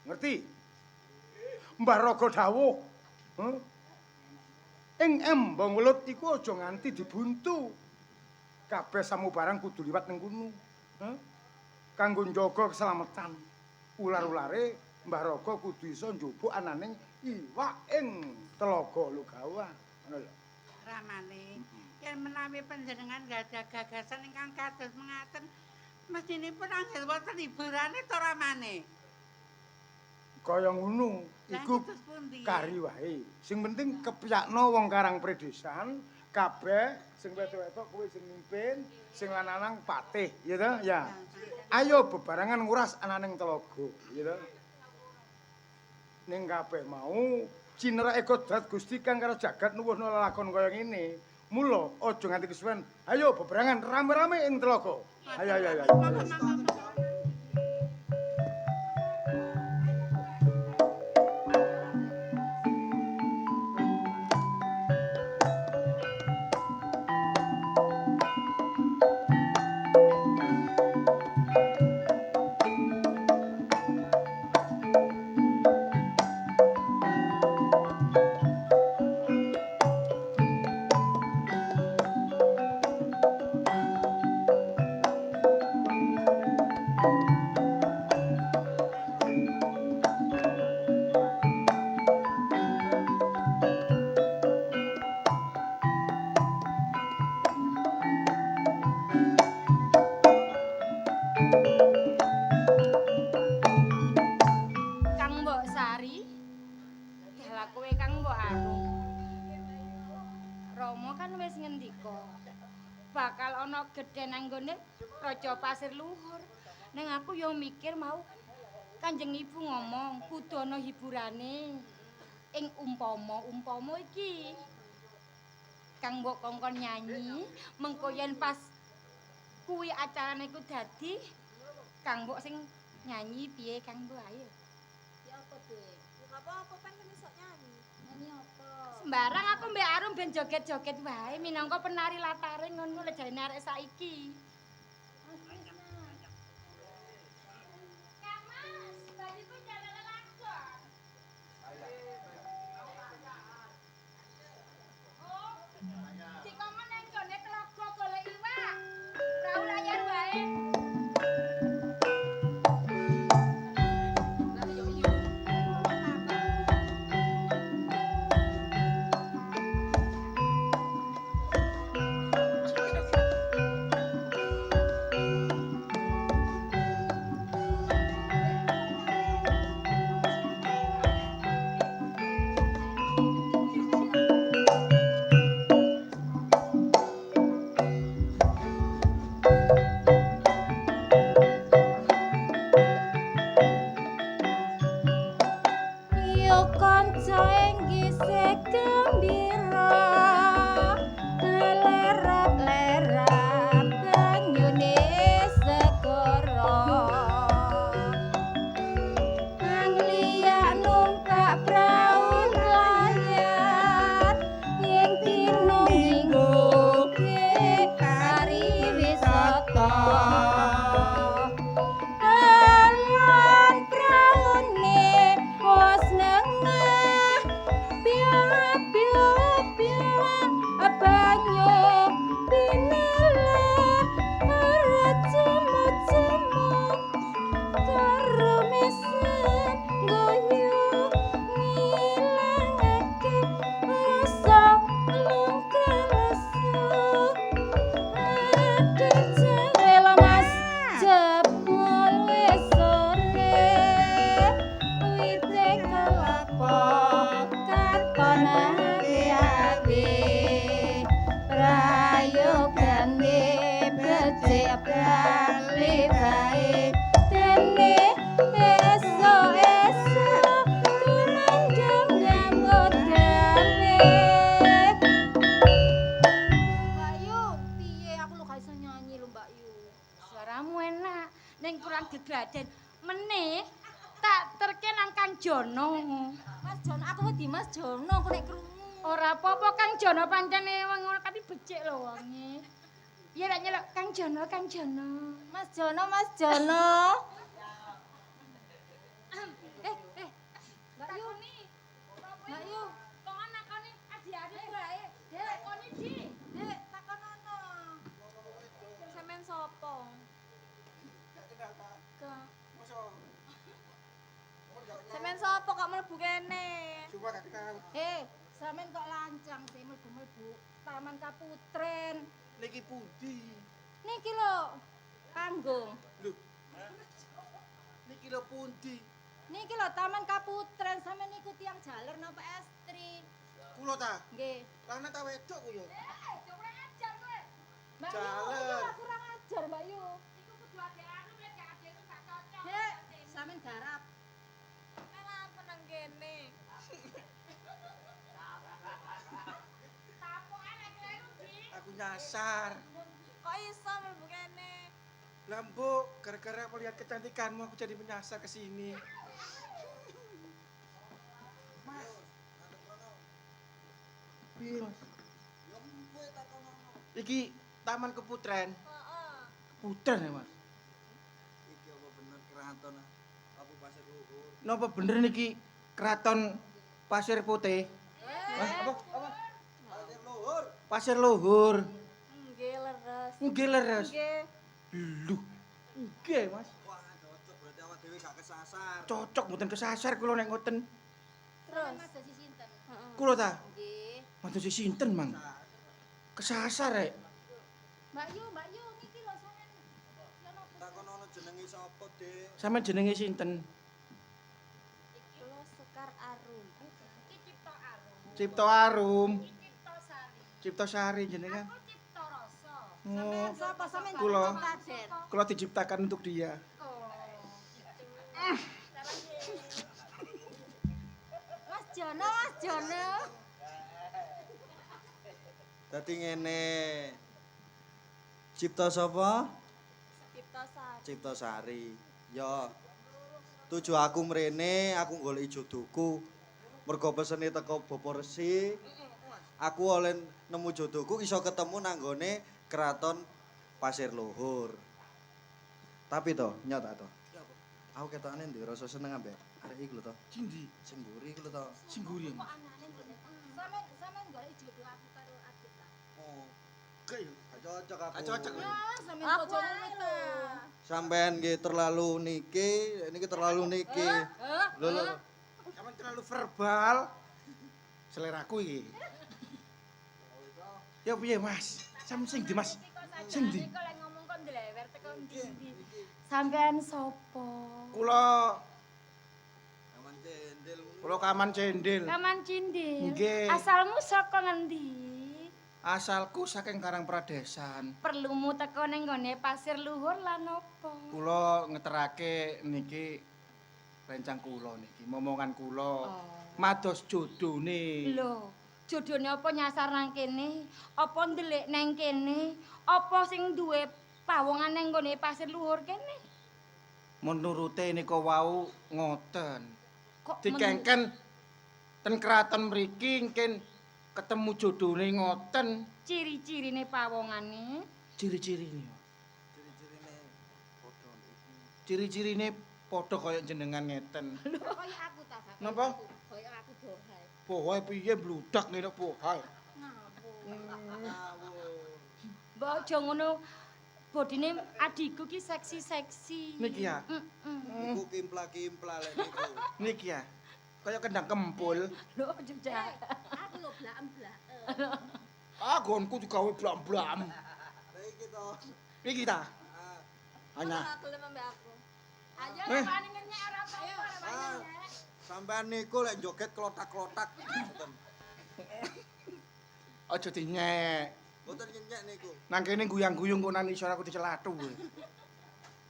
Ngerti? Mbah Raga dawuh, ing embong welut iku aja nganti dibuntu. Kabeh samubarang kudu liwat ning kono. Kanggo njaga keselamatan. Ular-ulare Mbah Raga kudu iso njupuk ananing iwak ing Telaga Lugawa. Ngono lho. Ramane, yen menawi panjenengan gadah gagasan ingkang kados mengaten, mestinipun anggen wonten hiburane to Ramane. Kaya ngono, iku kari wae. Sing penting kepiyakno wong Karang Predesan, kabeh sing wedok-wedok kuwi sing mimpin, sing lanang patih, ya to? Ya. Ayo bebarengan nguras ananing telaga, ya to? Ning kabeh mau cinerake Kodrat Gusti kang karo jagat nuwuhna lelakon kaya ngene. Mula aja nganti kesuwen. Ayo bebarengan rame-rame ing telaga. Ayo. bakal ana gedhe nang nggone Raja Pasir Luhur. Ning aku yo mikir mau Kanjeng Ibu ngomong kudu ana hiburane ing umpama iki. Kang mbok kongkon nyanyi, mengko yen pas kuwi acarane iku dadi Kang mbok sing nyanyi piye Kang Mbok ayo. Ya apa, Dik? Ya apa-apa kan iso nyanyi. Nyanyi apa? Sembarang aku mbek Arum ben joget-joget wae minangka penari latare ngono lek jarene arek saiki. Den. Meneh tak terke nang Kang Jono. Mas Jono, aku wedi Mas Jono aku nek krungu. Ora apa-apa Kang Jono pancene wong ngono tapi becik lho wonge. Ya nek nyeluk Kang Jono, Kang Jono. Mas Jono, Mas Jono. Mbak Yu. Mbak Yu. Kok nakoni adi-adi wae. Dek, koni di. Dek, takon ono. Sampeyan sapa? Sampeyan sapa kok mlebu kene? Coba kakak. Sampeyan kok lancang sih mlebu-mlebu Taman Kaputren. Niki pundi? Niki lho, panggung. Lho. Niki lho pundi? Niki lho Taman Kaputren, sampeyan niku tiyang jaler napa estri? Kula ta? Nggih. Lanang ta wedok ku yo? Kurang ajar kowe. Mbak Jaler. Yu, kok kurang ajar Mbak Yu. Iku kudu ade-ade nek gak ade itu gak cocok. Dek, sampeyan garap. Kenapa nang kene? Tapokan nek kleru di. Aku nyasar. Kok iso mlebu kene? Lah Mbok, gara-gara aku lihat kecantikanmu aku jadi menyasar ke sini. Mas. Piye, Mas? Iki Taman Keputren. Heeh. Putren ya, Mas? Iki apa bener keraton apa Pasir Luhur? Napa bener niki Keraton Pasir Putih? Apa? Pasir Luhur. Pasir Luhur. Nggih, leres. Nggih leres. Nggih. Lho. Nggih, Mas. Wah, cocok berarti awak dhewe gak kesasar. Cocok mboten kesasar kula nek ngoten. Terus. Dadi sinten? Heeh. Kula ta? Nggih. Madosi sinten, Mang? Kesasar rek. Mbak Yu, niki lho sampeyan. Ya napa? Takon ono jenenge sapa, Dik? Sampeyan jenenge sinten? Kula Sekar Arum. Iki Cipta Arum. Cipto Arum. Cipta Sari. Cipto Sari jenengan. Aku Cipta Rasa. Oh, Sapa sampeyan? Kula. Kadet. kula diciptakan untuk dia. Oh. Mas Jono. Dadi ngene. Cipta sapa? Cipta Sari. Cipta Sari. Ya. Tuju aku mrene, aku golek jodohku. Mergo pesene teko Bapak Resi. Aku oleh nemu jodohku iso ketemu nang gone Keraton Pasir Luhur. Tapi to, nyata to. Aku ketokane ndek rasa seneng ambek arek iku lho to. Cindi, Sing mburi iku lho to. sing guri. Kok anane ngene? Sampeyan golek jodoh aku karo Adit lah. Oh. Gak cocok aku. Gak cocok. Ya, sampeyan bojomu metu. Sampean nggih terlalu niki terlalu niki. Lho lho. Sampeyan terlalu verbal. Seleraku iki. Ya piye, Mas? Sampeyan sing ndi, Mas? Sing ndi? Kok lek ngomong kok ndlewer teko ndi. Sampean sapa? Kula Aman cendel. Kaman Cendil. Kaman Cindil. Nggih. Asalmu saka ngendi? Asalku saking Karang Pradesan. Perlumu teko ning gone Pasir Luhur lan opo? Kula ngeterake niki rencang kula niki, momongan kula. Oh. Mados jodone. Lho, jodone apa nyasar nang kene? Apa ndelik nang kene? Apa sing duwe pawongan nang gone Pasir Luhur kene? Menurute nika wau ngoten. Kok Dikengken ten keraton mriki engken ketemu jodone ngoten. ciri-cirine pawongane? Ciri-cirine. Ciri-cirine padha iki. Ciri-cirine padha kaya jenengan ngeten. Kaya aku ta, Bapak. Napa? Kaya aku dohai. Bohai piye bludak ngene bohai. Mbok aja ngono. Bodine adikku ki seksi-seksi. Niki ya. Iku kimpla-kimpla lek niku. Niki ya. Kaya kendang kempul. Lho aja jahat. Aku lho blaem-blaem. Ah, gonku digawe blam-blam. Lah iki to. Iki ta. Ah, Hanya. Aku gelem ambek aku. Ayo Eh. wani ngenyek ora apa-apa, ora wani ah. ngenyek. Sampean niku lek joget klotak-klotak. Mboten. Aja dinyek. Mboten nyenyek niku. Nang kene guyang-guyung kok nang isor aku dicelathu.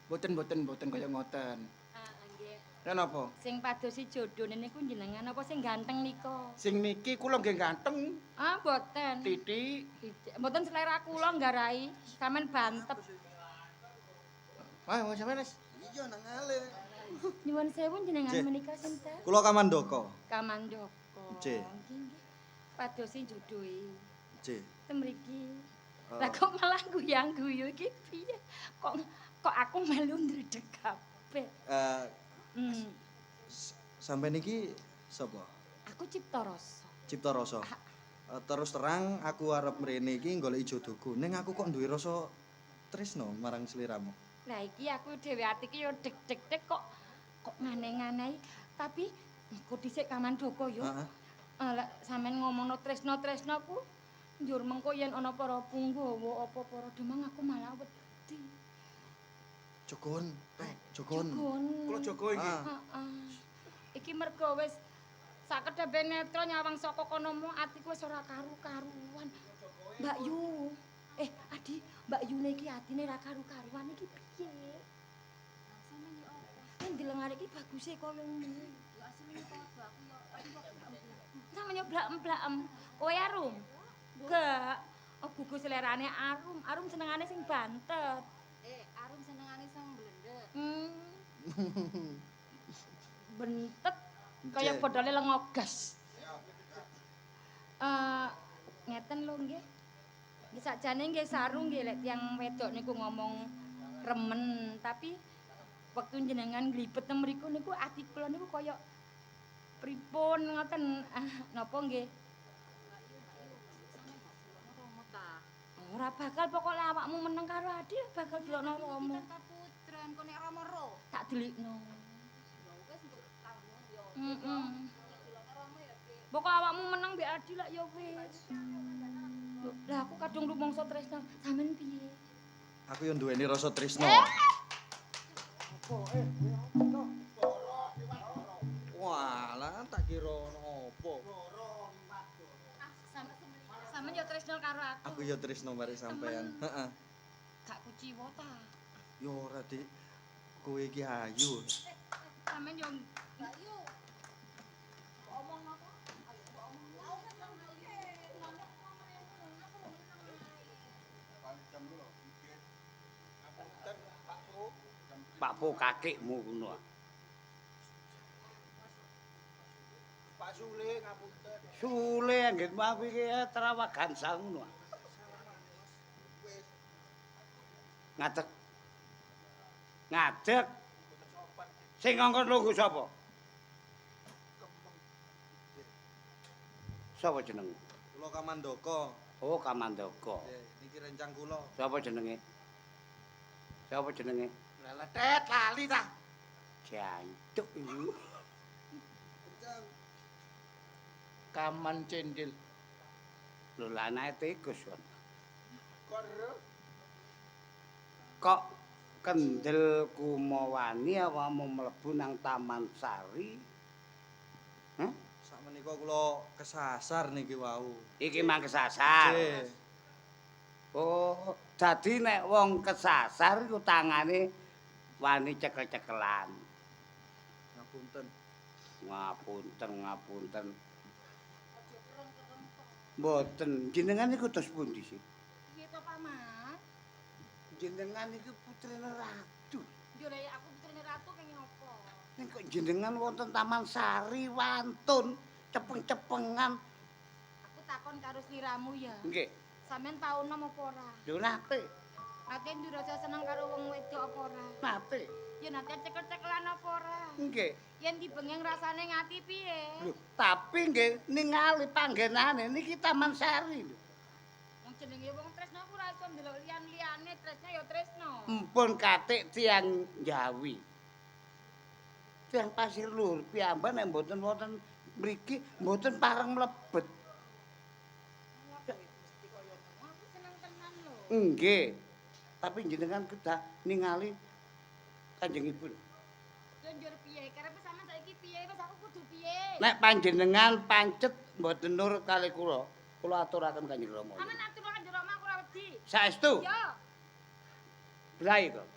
Mboten kaya ngoten. Nggih. Ya napa? Sing padosi jodhone niku jenengan apa sing ganteng nika? Sing niki kula nggih ganteng, Ah, mboten. titik. Mboten selera kula nggarai, sampean bantep. Wah, sampeyan wis. Iya nang ale. Nyuwun sewu jenengan Cih. menika sinten? Kula Kamandaka. Kamandaka. Cih. Nggih nggih. Padosi juduhi. Cih. Temriki. Oh. Lah kok malah guyang-guyu iki piye? Kok aku melu ndredeg kabeh. Hmm, Sampeyan iki sapa? aku Cipta Rasa. Cipta Rasa. Terus terang aku arep mrene iki golek jodohku. Ning aku kok duwe rasa tresno marang sliramu. Lah iki aku dhewe atiku yo deg-deg kok ngane-nganehi. Tapi engko dhisik Kamandaka yo. Heeh. Lah sampean ngomongno tresno-tresno ku njur mengko yen ana para punggawa apa para demang aku malah wedi. Jogon. Jogon. Kula jaga iki. Heeh. Iki mergo wis sakedhepe netra nyawang saka kono mu atiku wis ora karu-karuan. Mbak Yu. Adi, Mbak Yune iki atine ra karu-karuan iki piye? Sampeyan yo apa? Yen dilengare iki baguse kaya ngene. Yo asline padha aku yo Sampeyan yo blak-blakem. Kowe Arum? Enggak. Oh, gugus selerane Arum. Arum senengane sing bantet. Arum senengane sing blendhet. Bentet kaya Cek. bodole lengogas. Ngeten lho nggih. Nggih sakjane nggih saru nggih lek tiyang wedok niku ngomong remen, tapi wektu jenengan glibet teng mriku niku ati kula niku kaya pripun ngoten. Napa nggih? Ora bakal pokoke awakmu meneng karo Adi bakal delokno Rama. Kaputren kok nek Rama ro. Tak delikno. Ya wis untuk kamu yo. Heeh. Dilokno Rama ya, Dik. Pokok awakmu meneng mbek Adi lak ya wis. Loh, lah aku kadung rumangsa tresno. Sampeyan piye? Aku yo duweni rasa tresno. Walah tak kira apa. Sampeyan ya tresno karo aku. Aku yo tresno marek sampean. Heeh. Gak kuciwa ta. Yo ora Dik. Kowe iki ayu. Sampeyan yo Ayo. Omong apa? Ayo omong. Pak Po kakekmu ngono. Pak Sule ngapunten. Sule anggitmu aku iki terawak gansang ngono. Ngadeg. Ngadeg. Sing ngongkon lungguh sapa? Sapa jeneng? Kula Kamandaka. Oh, Kamandaka. Niki rencang kula. Sapa jenenge? Sapa jenenge? Lelet lali ta. Jancuk iki. Kaman cendil. Lho lah anake tikus kon. Karo Kok kendel kumawani awakmu mlebu nang Taman Sari? Hah? Sakmenika kula kesasar niki wau. Iki mang kesasar. Nggih. Oh, dadi nek wong kesasar iku tangane wani cekel-cekelan. Ngapunten. Ngapunten. Mboten, jenengan niku tos pundi sih? piye to Paman? Jenengan iki putrine ratu. Yo lek aku putrine ratu kenging apa? Ning kok jenengan wonten Taman Sari wantun cepeng-cepengan. Aku takon karo sliramu ya. Nggih. Sampeyan tau nom apa ora? Lho nate, Nate ndurasa seneng karo wong wedok apa ora? nate. Ya nate cekel-cekelan apa ora? Nggih. Yen dibengeng rasane ngati piye? Lho, tapi nggih ningali panggenane niki Taman Sari lho. Wong jenenge wong tresno aku ora iso ndelok liyan-liyane, tresno ya tresno. Empun katik tiang Jawi. Tiang Pasir Luhur piyambak nek mboten wonten mriki mboten pareng mlebet. Aku seneng tenan lho. Nggih. Tapi jenengan kedah ningali Kanjeng Ibu. Yo njur piye? Karepe sampean saiki piye? Wis aku kudu piye? Nek panjenengan pancet mboten nurut kali kula aturaken Kanjeng Rama. Sampeyan atur nang jero omah aku ora wedi. Saestu. Yo. Blai kok.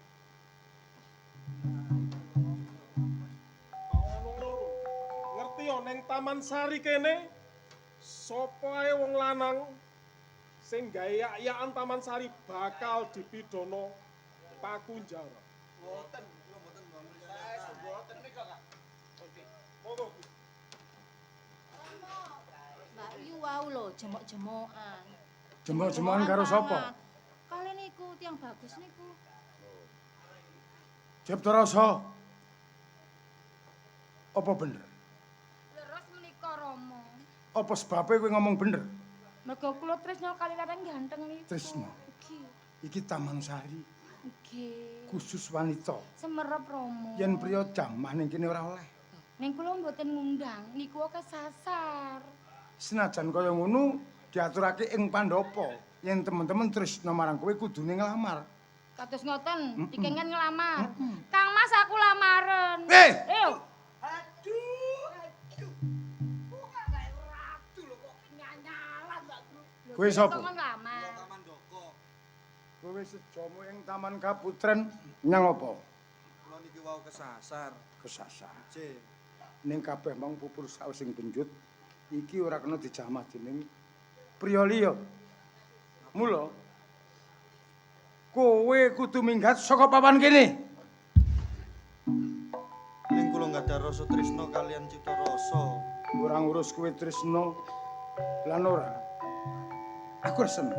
Ngerti yo ning Taman Sari kene sapa ae wong lanang sing gawe ayak-ayakan Taman Sari bakal dipidana pakunjara. Mboten, kula mboten Mbak Yu wau lho jemok-jemokan. Jemok-jemokan karo sapa? Kali niku tiang bagus niku. Jepto Rasa. Apa bener? Leres menika Rama. Apa sebabe kowe ngomong bener? Mergo kula tresna kali larang ganteng niku. Tresna. Nggih. Iki Taman Sari, Nggih. khusus wanita. Semerep Rama. Yen priya jamah ning kene ora oleh. Ning kula mboten ngundang, niku kesasar. Senajan kaya ngono diaturake ing pandhapa yen temen-temen tresna marang kowe kudune nglamar. Kados ngoten, dikengen ngelamar. Kang Mas aku lamaren. Ayo. Kowe sapa? Kok ngelamar? Kowe sejomu ing Taman Kaputren nyang apa? Kula niki wau kesasar. Kesasar. Nggih. Ning kabeh mong pupur saus sing penjut iki ora kena dijamah dening priya liya. Mula kowe kudu minggat saka papan kene. Ning kula gadah rasa tresna kalian Cipta Rasa. Ora ngurus kowe tresna lan ora. Aku seneng.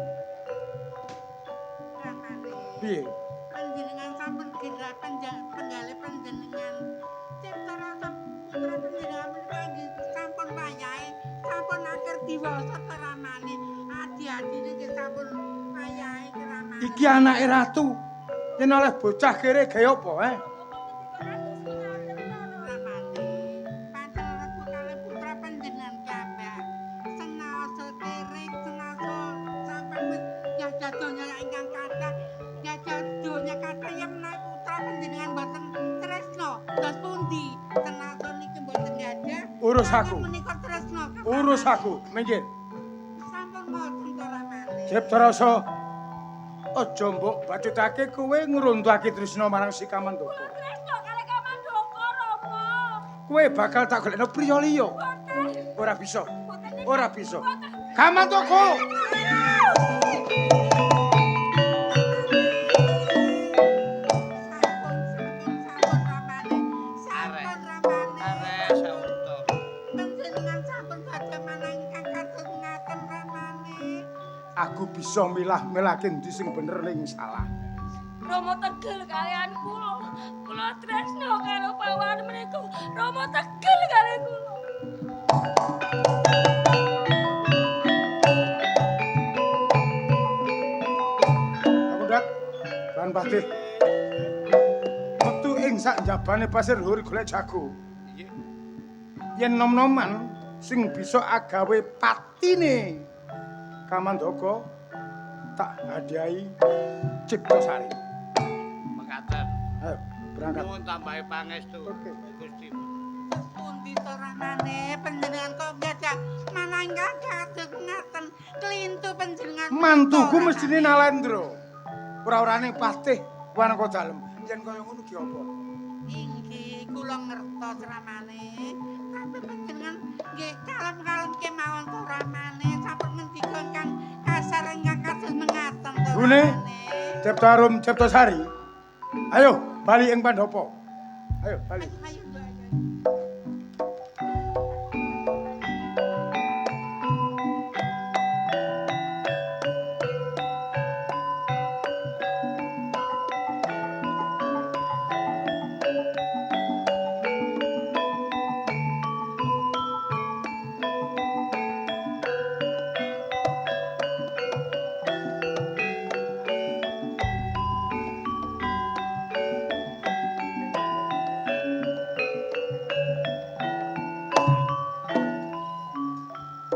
Piye? Panjenengan sampun gerah penggale panjenengan. Cipta Rasa putra panjenengan menika nggih sampun wayahe, sampun akhir diwasa keramane. Adi-adine nggih sampun wayahe keramane. Iki anake ratu. Yen oleh bocah kere gawe apa, Putra panjenengan kabeh. Senaosa tirik, senaosa sampeyan wis jadah donya ingkang kathah, jadah donya kathah yen menawi putra panjenengan boten tresna, dos pundi? Senaosa niki boten gadah. Urus aku. Menika tresna. Urus aku, minggir. Sampun ngoten to ramane. Cipta Rasa. Aja mbok bacutake kowe ngruntuhake tresna marang si Kamandaka. Tresna kali Kamandaka Rama. Kowe bakal tak golekno priya liya. Ora bisa. Ora bisa. Kamandaka. Aku bisa milah-milahke endi sing bener ning salah. Rama tegel kalian kula. Kula tresna karo pawan menika. Rama tegel kali kula. Aku ndak lan Patih. Metu ing sak njabane pasir huri golek jago. Yen nom-noman sing bisa agawe patine Kamandaka tak hadiahi Cipta Sari. Mekaten. Ayo, berangkat. Nuwun tambahi pangestu. Oke. Gusti. Pundi to ramane panjenengan kok gadah manangga kados ngaten klintu panjenengan. Mantuku mestine Nalendra. Ora-orane Patih wanaka dalem. Yen kaya ngono ki apa? Inggih kula ngertos ramane. Tapi panjenengan nggih kalem-kalem kemawon to ramane sampun ngendika ingkang kasar ingkang kados mengaten to. Gune Ciptarum Cipta Sari. Ayo bali ing pandhapa. Ayo bali. Ayo.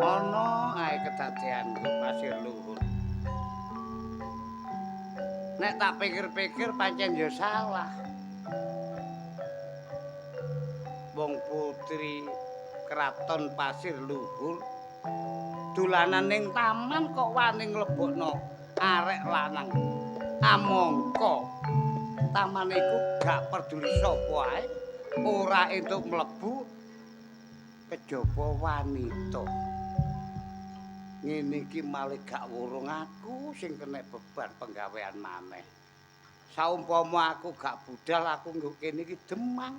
Ana ae kedadean pasir luhur. Nek tak pikir-pikir pancen ya salah. Wong putri kraton pasir luhur dolanan ning taman kok wani nglebokno arek lanang. Amangka taman iku gak peduli sapa ae ora entuk mlebu kejaba wanita. Ngene iki malih gak wurung aku sing kena beban penggawean maneh. Saumpama aku gak budal aku nggo kene iki demang,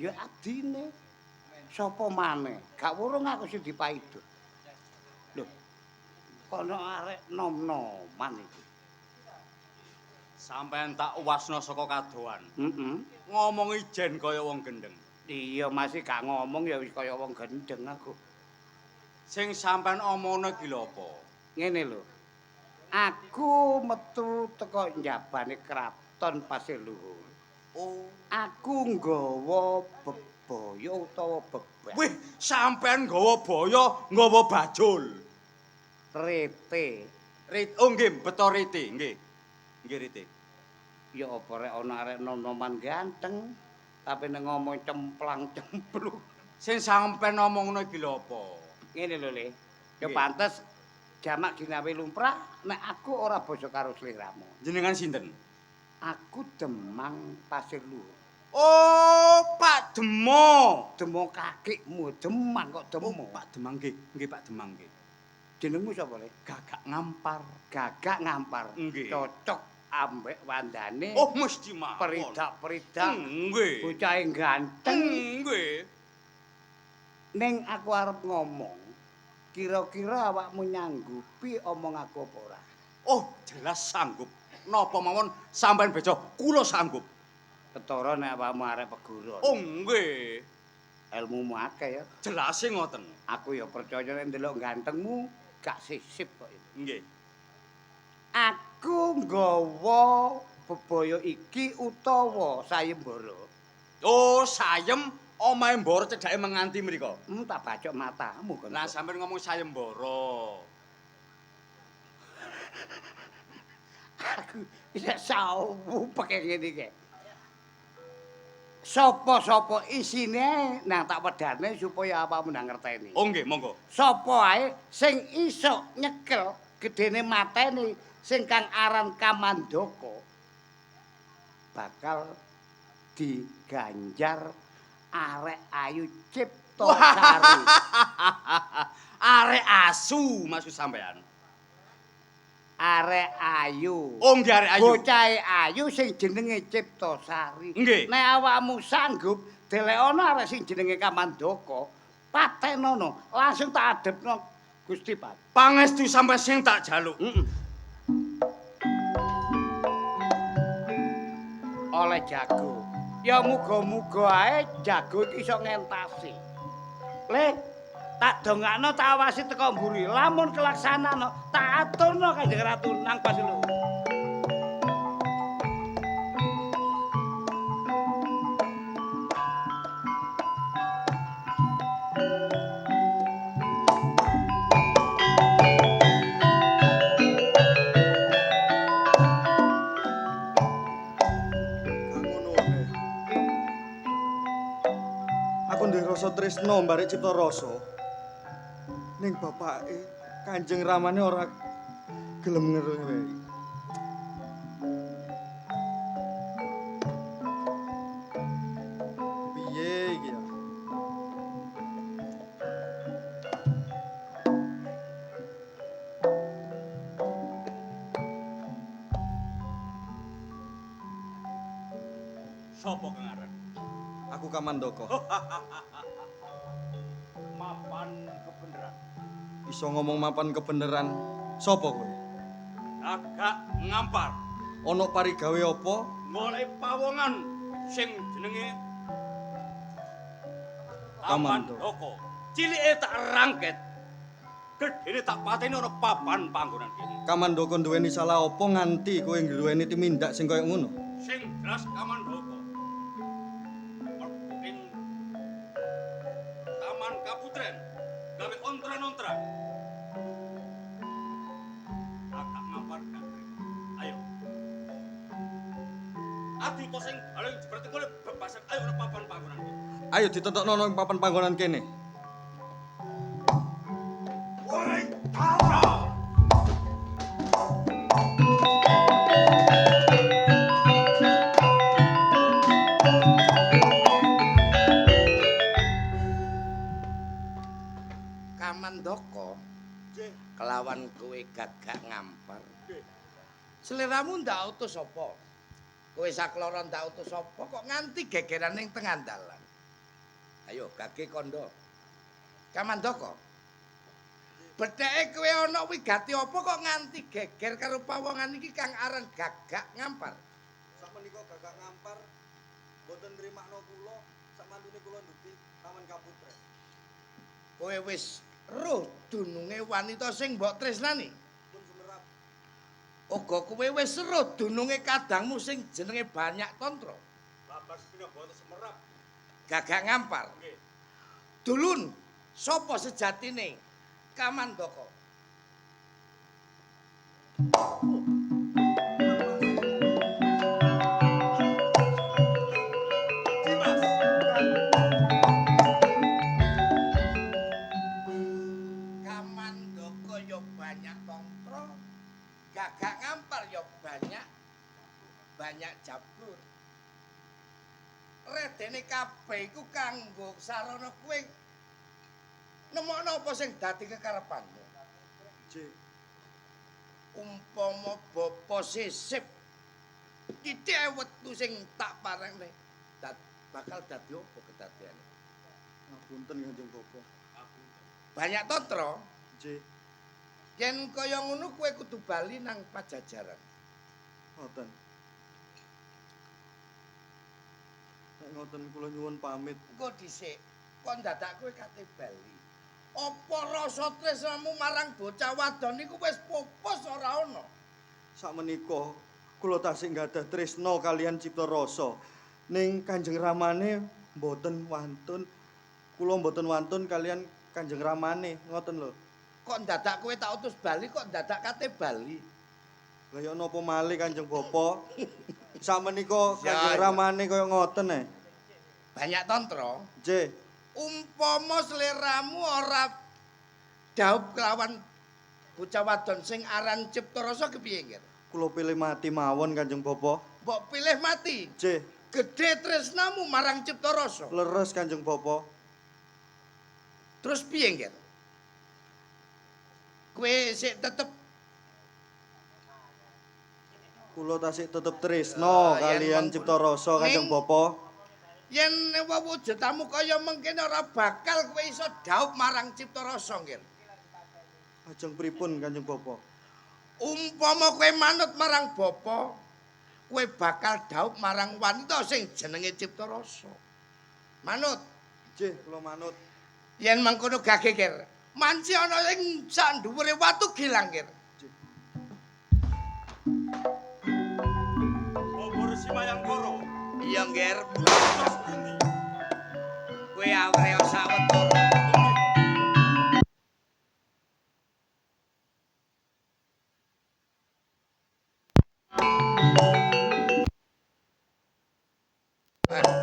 Ya abdine. Sapa maneh? Gak wurung aku sing dipaidut. Lho. Kono arek nom-noman iki. Sampeyan tak uwasno saka kadohan. Heeh. Ngomong ijen kaya wong gendeng. Iya, masih gak ngomong ya wis kaya wong gendeng aku. Sing sampeyan omongno iki lho apa? Ngene lho. Aku metu teko njabane kraton Pasir Luhur. Oh, Aku nggawa bebaya utawa bebek. wih, sampeyan nggawa boyo, nggawa bajul. Rete. Oh nggih, beto rite, nggih. Nggih rite. Ya apa rek ana arek nom-noman ganteng, tapi nek ngomong cemplang-cemplung. Sing sampeyan omongno iki lho apa? Ngene lho, Le. Ya Nggih. pantes jamak ginawe lumrah nek aku ora basa karo sliramu. Jenengan sinten? Aku Demang Pasir Luhur. Oh, Pak Demo. Demo kakekmu, Demang kok Demo. Oh, Pak Demang nggih. Nggih, Pak Demang nggih. Jenengmu sapa, Le? Gagak ngampar. Gagak ngampar. Nggih. Cocok ambek wandane. Oh, mesti mawon. Peridak-peridak. Nggih. Bocah ganteng. Nggih. Ning aku arep ngomong, kira-kira awakmu nyanggupi omong aku apa ora? Oh, jelas sanggup. Napa mawon sampean bejo, kula sanggup. Ketara nek awakmu arep peguron. Oh, nggih. Ilmumu akeh ya. Jelase ngoten. Aku ya percaya nek ndelok gantengmu gak sisip kok. Nggih. Aku nggawa bebaya iki utawa sayembara. Oh, sayem omahe mboro cedhake menganti mriko. Tak bacok matamu kok. Lah sampean ngomong sayembara. Aku isek sawu pake ngene iki. Sapa-sapa isine nang tak wedane supaya awakmu nang ngerteni. Oh nggih, monggo. Sapa ae sing iso nyekel gedene mateni sing kang aran Kamandaka bakal diganjar arek ayu Ciptasari. Arek asu maksud sampean. Arek ayu. Oh nggih arek ayu. Bocahe ayu sing jenenge Ciptasari. Nggih. Nek awakmu sanggup delekno arek sing jenenge Kamandaka, patenono, langsung tak adepno Gusti Pat. Pangestu sampe sing tak jaluk. Oleh jago. Ya muga-muga ae jago iki iso ngentasi. Le, tak dongakno tak awasi teko mburi. Lamun kelaksanano, tak aturno Kanjeng Ratu nang Pasir Luhur. Aku ndek rasa tresno mbarek Cipta Rasa. Ning bapake Kanjeng Ramane ora gelem ngerewehi. Piye iki ya? Sopo kang aran? Aku Kamandaka. Mapan kebeneran. Iso ngomong mapan kebeneran. Sopo kowe? Gagak ngampar. Ana parigawe apa? Golek pawongan sing jenenge Kamandaka. Kamandaka. Cilike tak rangket. Gedene tak pateni ana papan panggonan kene. Kamandaka duweni salah apa nganti kowe nduweni tumindak sing kaya ngono? Sing jelas Kamandaka. Mlebu ing Taman Kaputren gawe ontran-ontran. Agak ngampar gak trimo. Ayo. Adu to sing paling seperti kule bebasan ayo ana papan panggonan kene. Ayo ditentokno nang papan panggonan kene. Woi, tawa. Kamandaka kelawan kowe gagak ngampar. Seliramu ndak utus apa? Kowe sakloro ndak utus apa kok nganti gegeran ning tengah dalan. Ayo Gage Kandha. Kamandaka. Betheke kowe ana wigati apa kok nganti geger karo pawongan iki kang aran Gagak Ngampar? Sakmenika Gagak Ngampar boten nrimakno kula, sakmantune kula nduti Taman Kaputren. Kowe wis roh dununge wanita sing mbok tresnani? Pun sumerap. Uga kowe wis roh dununge kadangmu sing jenenge Banyak Tantra? Bapak sepina boten semerap. Gagak Ngampar. Nggih. Dulun, sapa sejatine Kamandaka? Dimas. Kamandaka ya Banyak Tantra, Gagak Ngampar ya banyak jabur. Redene kabeh iku kanggo sarana kowe nemokno apa sing dadi kekarepanmu. J. Umpama bapa sisip titik wektu sing tak parengne bakal dadi apa kedadiane? Ngapunten Kanjeng Bapa. Banyak Tantra, J. yen kaya ngono kowe kudu bali nang Pajajaran. Ngoten. Nek ngoten kula nyuwun pamit. Engko dhisik kon dadak kowe kate bali. Apa rasa tresnamu marang bocah wadon niku wis pupus ora ana? Sakmenika kula tasih nggadah tresna kalian Cipta Rasa. Ning Kanjeng Ramane mboten wantun. Kula mboten wantun kalian Kanjeng Ramane, ngoten lho. Kok dadak kowe tak utus bali kok dadak kate bali? Lah ya napa malih Kanjeng Bapa? Sakmenika Ya, Kanjeng ya. Ramane kaya ngoten Banyak Tantra. J. Umpama sliramu ora daup kelawan bocah wadon sing aran Cipta Rasa kepiye, Nggir? Kula pilih mati mawon Kanjeng Bapa. Mbok pilih mati. J. Gedhe tresnamu marang Cipta Rasa. Leres Kanjeng Bapa. Terus piye, Nggir? Kowe sik tetep Kula tasih tetep tresna yen kalian mengko- Cipta Rasa Kanjeng Ning- Bapa. yen wewujudamu kaya mengkene ora bakal kowe iso daup marang Cipta Rasa, Nggir. Ajeng pripun Kanjeng Bapa? Umpama kowe manut marang bapa, kowe bakal daup marang wanita sing jenenge Cipta Rasa. Manut. J. Kula manut. Yen mangkono Gage, Nggir. Manci ana ing sak dhuwure watu gilang, Nggir. Bapa Resi Mayangkara. Iya, Nggir. Terus pundi? Kowe awreya sawetara.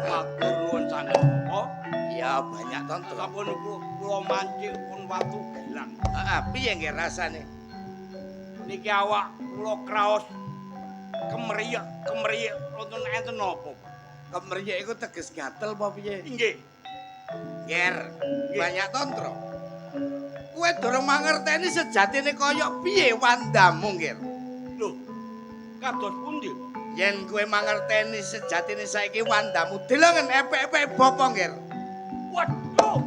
Matur nuwun sanget Bapak. Ya Banyak Tantra. Sampun kula mancing pun watu gelang. Heeh, piye Nggir rasane? Niki awak kula kraos kemriyek wonten enten napa? Kemriyek iku teges gatel apa piye? Inggih. Nggir, Banyak Tantra. Kowe durung mangerteni sejatine kaya piye wandamu, Nggir. Lho, kados pundi? Yen kowe mangerteni sejatine saiki wandamu delongen epek-epek bapa, Nggir. Waduh.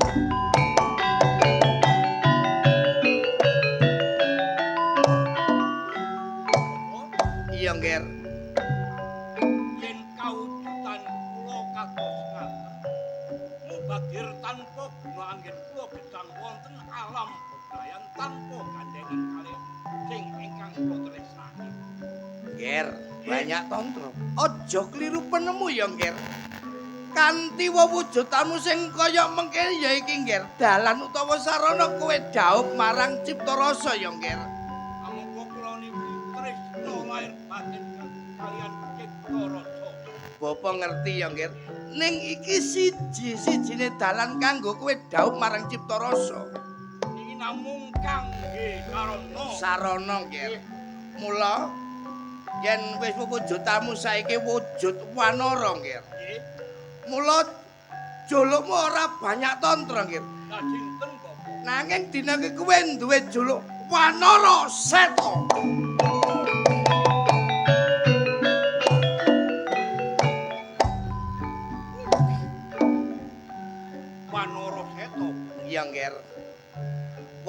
Iya, Nggir. Yen kawujudan kula kados ngaten, mubadir tanpa guna anggen kula gedang wonten alam bebrayan tanpa gandengan kaliyan sing ingkang kula tresnani. Nggir, Banyak Tantra. Aja kliru penemu ya, Nggir. Kanthi wewujudanmu sing kaya mengkene ya iki, Nggir. Dalan utawa sarana kowe daup marang Cipta Rasa ya, Nggir. Amangka kula niku tresna lahir batin kaliyan Cipta Rasa. Bapa ngerti ya, Nggir. Ning iki siji-sijine dalan kanggo kowe daup marang Cipta Rasa. Niki namung kangge karana Sarana, Nggir. Mula yen wis wewujudanmu saiki wujud wanara, Nggir. nggih Mula julukmu ora Banyak Tantra, Nggir. lajeng ten Bapak. Nanging dina iki kowe duwe juluk Wanara Seta.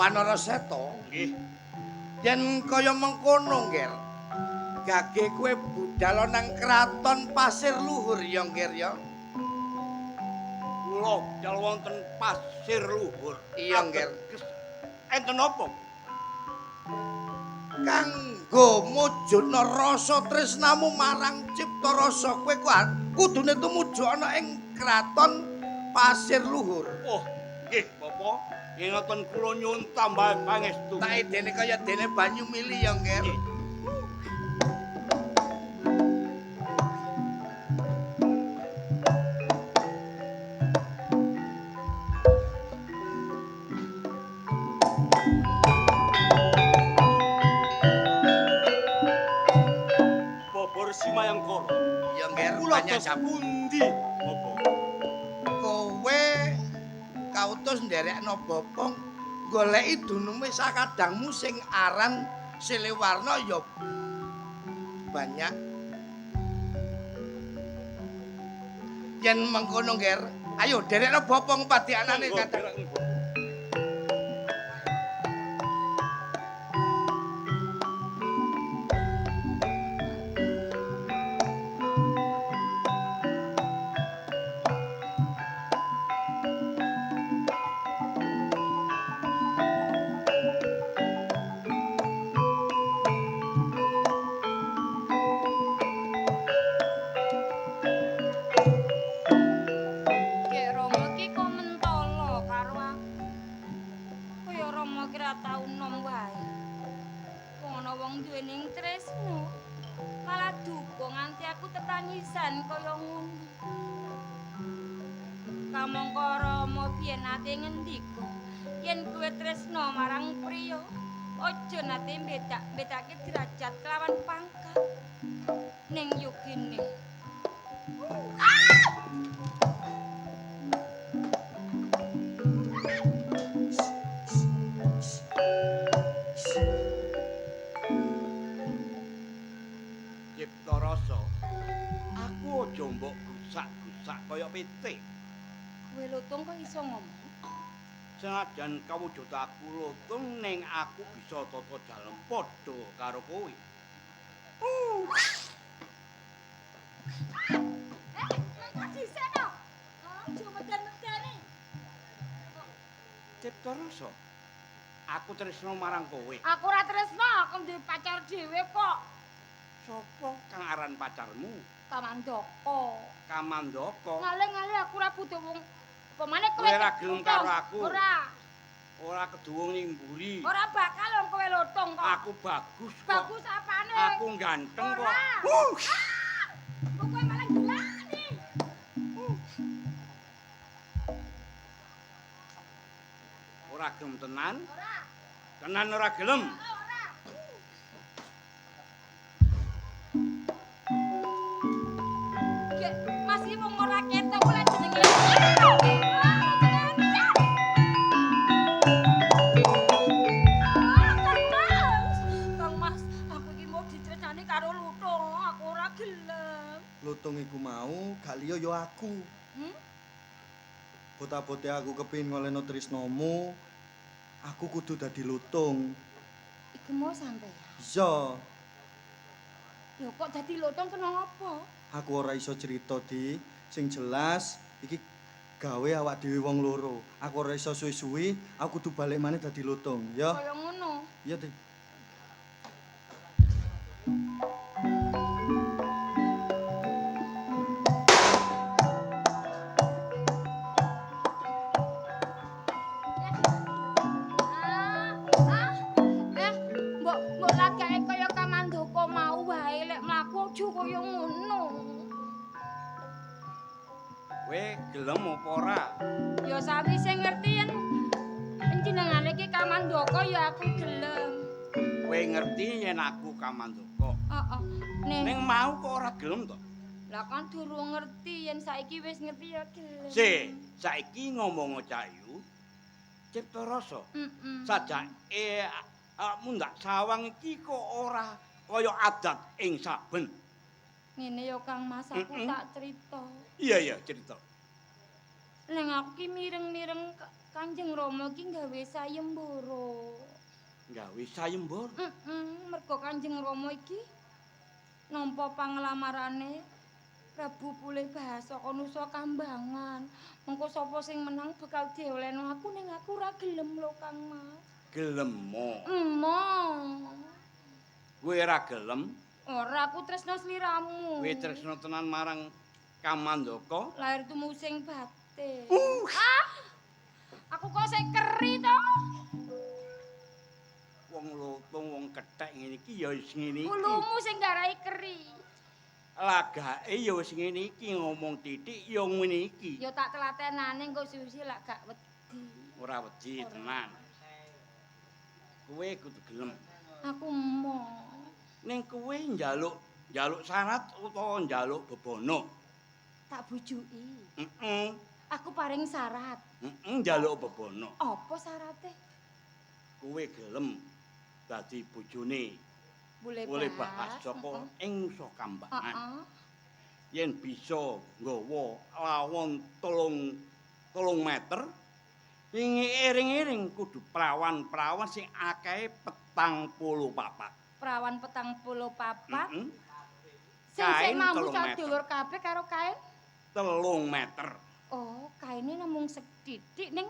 Wanara Seta. Nggih. Yen kaya mengkono, Nger. Gage kowe budal nang kraton Pasir Luhur ya, Nger ya. Kula budal wonten Pasir Luhur. Iya, Nger. Enten apa? Kanggo mujudna rasa tresnamu marang Ciptarasa, kowe kudune tumuju ana ing kraton Pasir Luhur. Oh, nggih, Bapak. Ingeten kula nyuwun tambah pangestu. Tak idene kaya dene banyu mili ya, Nger. Bobor Simayangkara. Ya, Nger, Kula banyak dos jamu. pundi, Bapak? Kowe kautus nderekno bopong goleki dunume sakadangmu sing aran Siliwarna ya banyak. Yen mengkono, Nger, ayo derekno bopong padianane kadang. Kek Rama ki kok mentolo karo aku. Kaya Rama ki ra tau nom wae. Wong ana wong duwening tresno. Malah duka nganti aku tetangisan kaya ngono. Kamangka Rama biyen nate ngendika, yen kowe tresno marang priya, aja nate mbedake derajat kelawan pangkat. Ning yogine Ciptarasa, aku aja mbok gusak-gusak kaya pitik. kowe lutung kok iso ngomong. Senajan kawujud aku lutung ning aku bisa tata dalem padha karo kowe. Kok diseno? Aja medan-medani. Ciptarasa, aku tresno marang kowe. Aku ora tresno, aku duwe pacar dhewe kok. Sopo kang aran pacarmu? Kamandaka. Kamandaka. Ngalih-ngalih aku ora butuh wong pemane kowe. Kowe ora gelem karo aku. Ora. Ora keduwung ning mburi. Ora bakal wong kowe lutung kok. Aku bagus kok. Bagus apane? Aku ganteng kok. Ora. Kok kowe malah gilani. Ora gelem tenan? Ora. Tenan ora gelem? Ora. Gek, masih wong ora ketok oleh jenenge. Kang Mas, aku iki mau dicritani karo lutung, aku ora gelem. Lutung iku mau gak liya ya aku. Bota-bote aku kepin ngoleno tresnomu, aku kudu dadi lutung. Iku mau sampeyan. Iya, Lho kok dadi lutung kena apa? aku ora iso cerita, Di. Sing jelas iki gawe awak dhewe wong loro. Aku ora iso suwi-suwi, aku kudu balik maneh dadi lutung, ya. Kaya ngono. Iya, Di. Mbok lagake kaya Kamandaka mau wae lek mlaku aja kaya ngono. Kowe gelem apa ora? Ya sawise ngerti yen panjenengane iki Kamandaka ya aku gelem. Kowe ngerti yen aku Kamandaka. Heeh. Ning mau kok ora gelem to? Lah kan durung ngerti yen saiki wis ngerti ya gelem. Saiki ngomong Cahayu Ciptarasa. Heeh. Sajake mundak sawang iki kok ora kaya adat ing saben. Ngene ya Kang Mas aku tak crita. Iya, cerita. Ning aku ki mireng-mireng Kanjeng Rama ki gawe sayembara. Gawe sayembara. Merga Kanjeng Rama iki nampa panglamarane Prabu Pulih Bahasa Nusa Kambangan. Mengko sapa sing menang bakal diolehno aku ning aku ora gelem lho Kang Mas. Gelem mo. Emong. Kowe ora gelem? Ora aku tresno sliramu. Kowe tresno tenan marang Kamandaka? Lahir tumusing batin. Aku kok sik keri to. Wong lotung wong kethek ngene iki ya wis ngene iki. Ulumu sing garai keri. Lagake ya wis ngene iki ngomong titik ya ngene iki. Ya tak telatenane engko suwi lak gak wedi. Ora wedi tenan. Kowe kudu gelem. Aku emoh. Ning kowe njaluk syarat utawa njaluk bebono? Tak bujuki. Heeh. Aku paring syarat. Njaluk bebono. Apa syarate? Kowe gelem dadi bojone Boleh bahas saka ing Nusa Kambangan. Heeh. Yen bisa nggawa lawon 3 meter, ing iring-iring kudu prawan-prawan sing akehe 44. Prawan 44. Heeh. Sing mampu 3 sak meter. dulur kabeh karo kain. 3 meter. Oh, kaine namung sethithik ning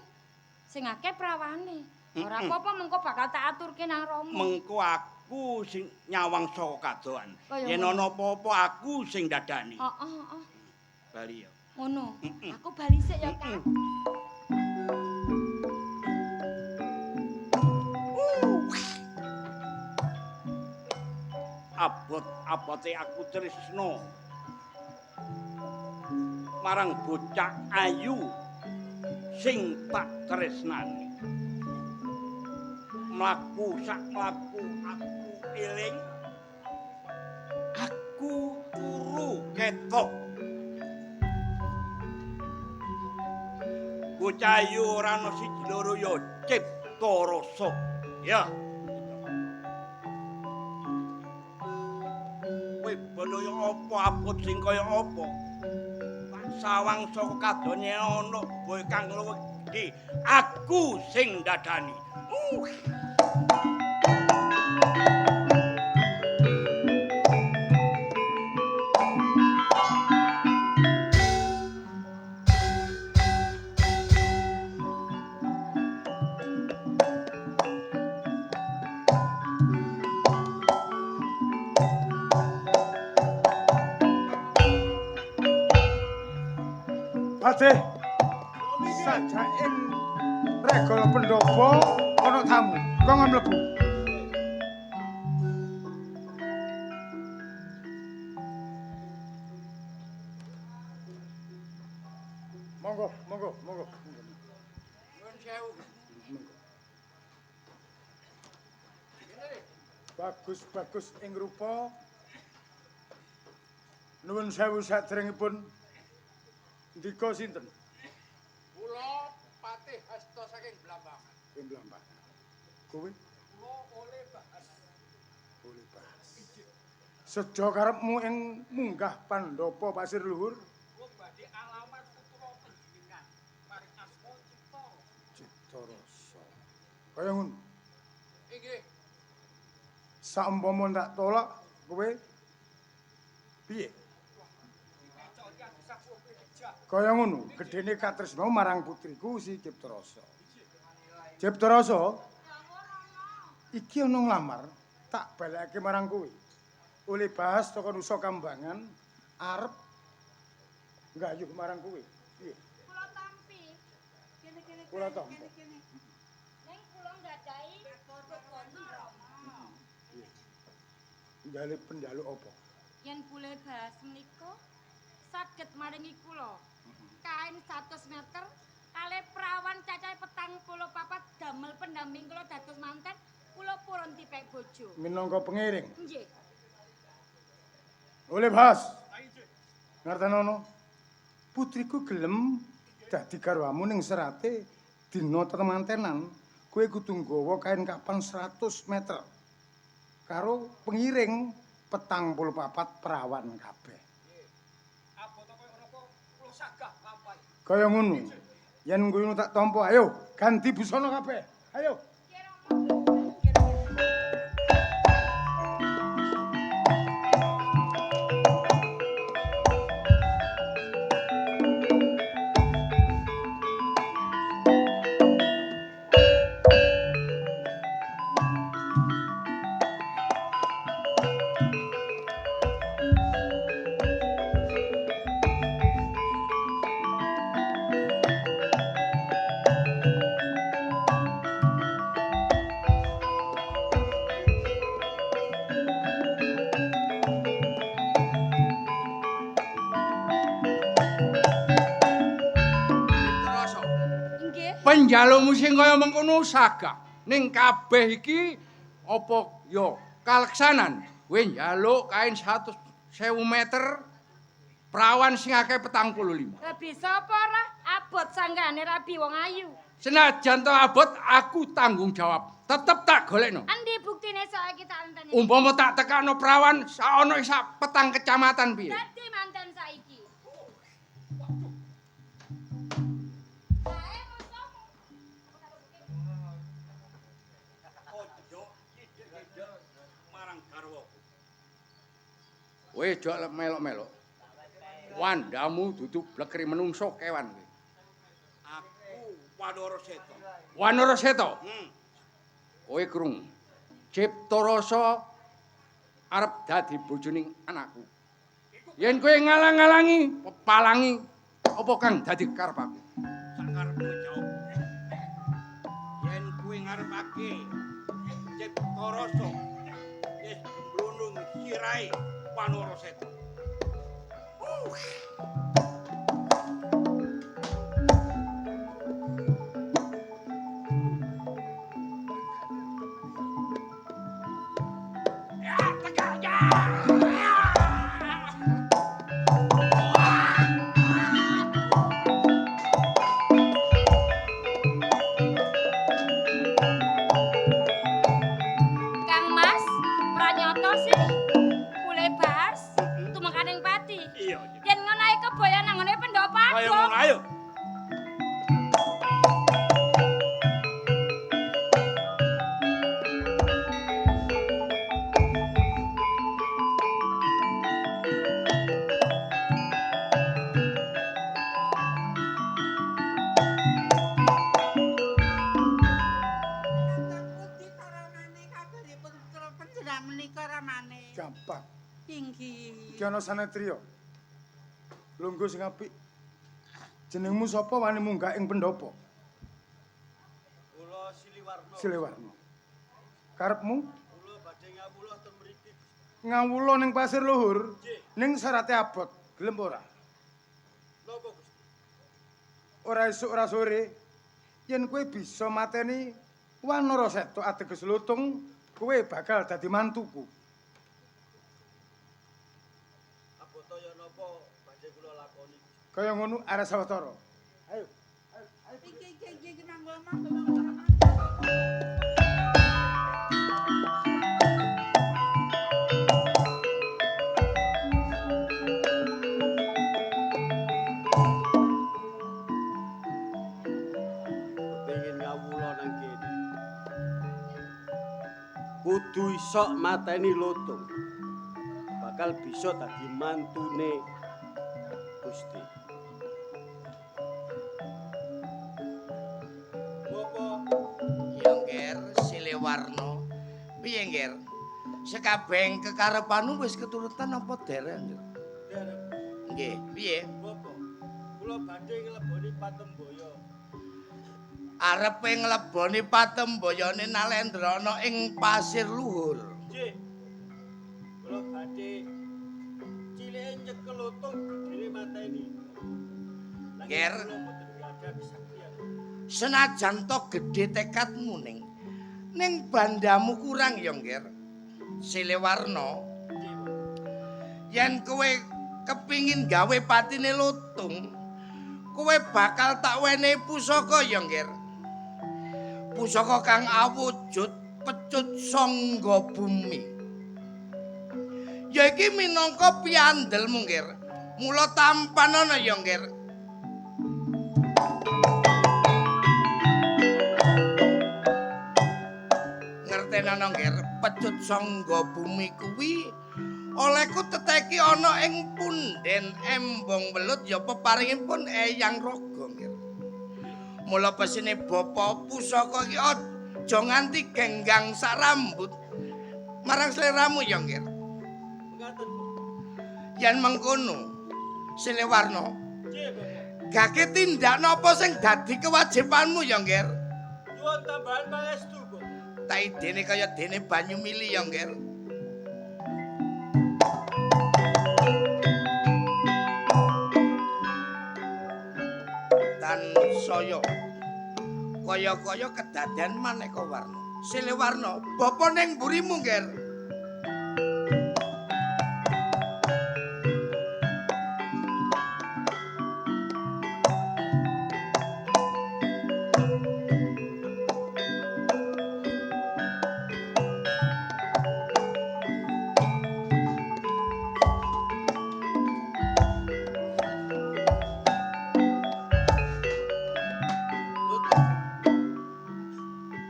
sing akeh prawane. Ora apa-apa mengko bakal tak aturke nang Rama. Mengko aku sing nyawang saka kadohan. Kaya Yen ngono. ana apa-apa aku sing dadani. Heeh. Bali ya. Ngono. Aku bali sik ya, Kang. Abot-abote aku tresno marang bocah ayu sing tak tresnani. Mlaku sak mlaku aku eling, aku turu ketok. Bocah ayu ora ana siji loro ya cipta rasa. Ya. Kowe bodoyo apa abot sing kaya apa? Tak sawang saka kadone ana boy kang luwih gedhe. Aku sing dadani. Padhe. Sajaing regol pendopo ana tamu. Kok mlebu? Monggo. Nuwun sewu. Bagus ing rupa. Nuwun sewu sadèrèngipun. Ndika sinten? Kula Patih Hasta saking Blambangan. Ing Blambangan. Kowe Kula oleh bahas. boleh bahas. Sejo karepmu ing munggah Pandhapa Pasir Luhur? Kula badhe alamat putra panjenengan. Maring asma Cipta Rasa. Kaya ngono. Inggih. Saumpama tak tolak kowe piye? Kaya ngono, gedene katresna marang putriku si Cipta Rasa. Cipta Rasa, iki ana nglamar, tak balekake marang kowe. Oleh bahas saka Nusa Kambangan arep nggayuh marang kowe. Piye? Kula tampi. Kene-kene. Kula tampa. Ning kula nggadahi bebono Rama. Njaluk penjaluk apa? Yen Pulih Bahas menika saged maringi kula kain 100 meter kalih prawan cacahe 44 damel pendamping kula dados manten kula purun tipek bojo. Minangka pengiring. Nggih. Oleh bahas. Ngartenono. Putriku gelem dadi garwamu ning serate dina temantenan. Kowe kudu nggawa kain kapan 100 meter. Karo pengiring 44 perawan kabeh. Kaya ngono. Yen nguyunu tak tampa, ayo ganti busana kabeh. Ayo. Penjalumu sing kaya mengkono sagah. Ning kabeh iki apa ya kaleksanan? Kowe njaluk kain 100.000 meter prawan sing akeh 45. Lah bisa apa ora? Abot sanggane rabi wong ayu. Senajan to abot aku tanggung jawab. Tetep tak golekno. Endi buktine saiki tak enteni? Umpama tak tekakno prawan saono sak petang kecamatan piye? Dadi manten saiki. Kowe jok melok-melok. Wandamu dudu blekri menungso kewan kowe. Aku Wanara Seta. Wanara Seta. Kowe krungu. Cipta Rasa arep dadi bojoning anakku. Yen kowe ngalang-alangi, pepalangi apa kang dadi karep aku? Sakarepmu jawab. Yen kowe ngarepake Cipta Rasa wis gemblunung sirahe Wanara Seta. Kang Mas, pranyoto sih. Kule bahas tumekaning pati. Iya. Yen ngono ae kebaya nang ngene pendopo Ayo agung. ngono ayo. Gampang. Inggih. Iki ana sanetriya. Lungguh sing apik. Jenengmu sapa wani munggah ing pendopo? Kula Siliwarna. Siliwarna. Karepmu Kula badhe ngawula ten mriki. ngawula ning pasir luhur ning sarate abot. Gelem ora? Napa Gusti? Ora esuk ora sore yen kowe bisa mateni Wanara Seta ateges lutung, kowe bakal dadi mantuku. Abotaya napa badhe kula lakoni? Kaya ngono arep sawetara. Ayo. Iki manggo. Kepengin ngawula nang kene. Kudu iso mateni lutung. Bakal bisa dadi mantune Gusti. Ya Nger, Siliwarna. Piye Nger? Sekabeh kekarepanmu wis keturutan apa derek? Derek. Nggih, piye? Bapak, kula badhe ngleboni Patembaya. Arepe ngleboni patembayane Nalendrana ing pasir luhur. Nggih. Kula badhe cilike nyekel lutung gedene mateni. Nger, Kula mboten gadah kesaktian. senajan to gedhe tekadmu ning bandamu kurang ya Nger. Siliwarna. Yen kowe kepingin gawe patine lutung, kowe bakal tak wenehi pusaka ya Nger. Pusaka kang awujud pecut sangga bumi. Ya iki minangka piandelmu Nger. Mula tampanana ya Nger. ana nggih pecut sangga bumi kuwi olehku teteki ana ing punden embong welut ya peparingipun Eyang Raga nggih. Mula pesine bapa pusaka iki aja nganti genggang sak rambut marang sliramu ya nggih. Yen mengkono Siliwarna gake tindak napa sing dadi kewajibanmu ya nggih. Nyuwun tambahan pangestu, Bapak. Tak idene kaya dene banyu mili ya nggih. Dan saya kaya-kaya kedaden maneka warna. Siliwarna, bapa ning mburimu nggih.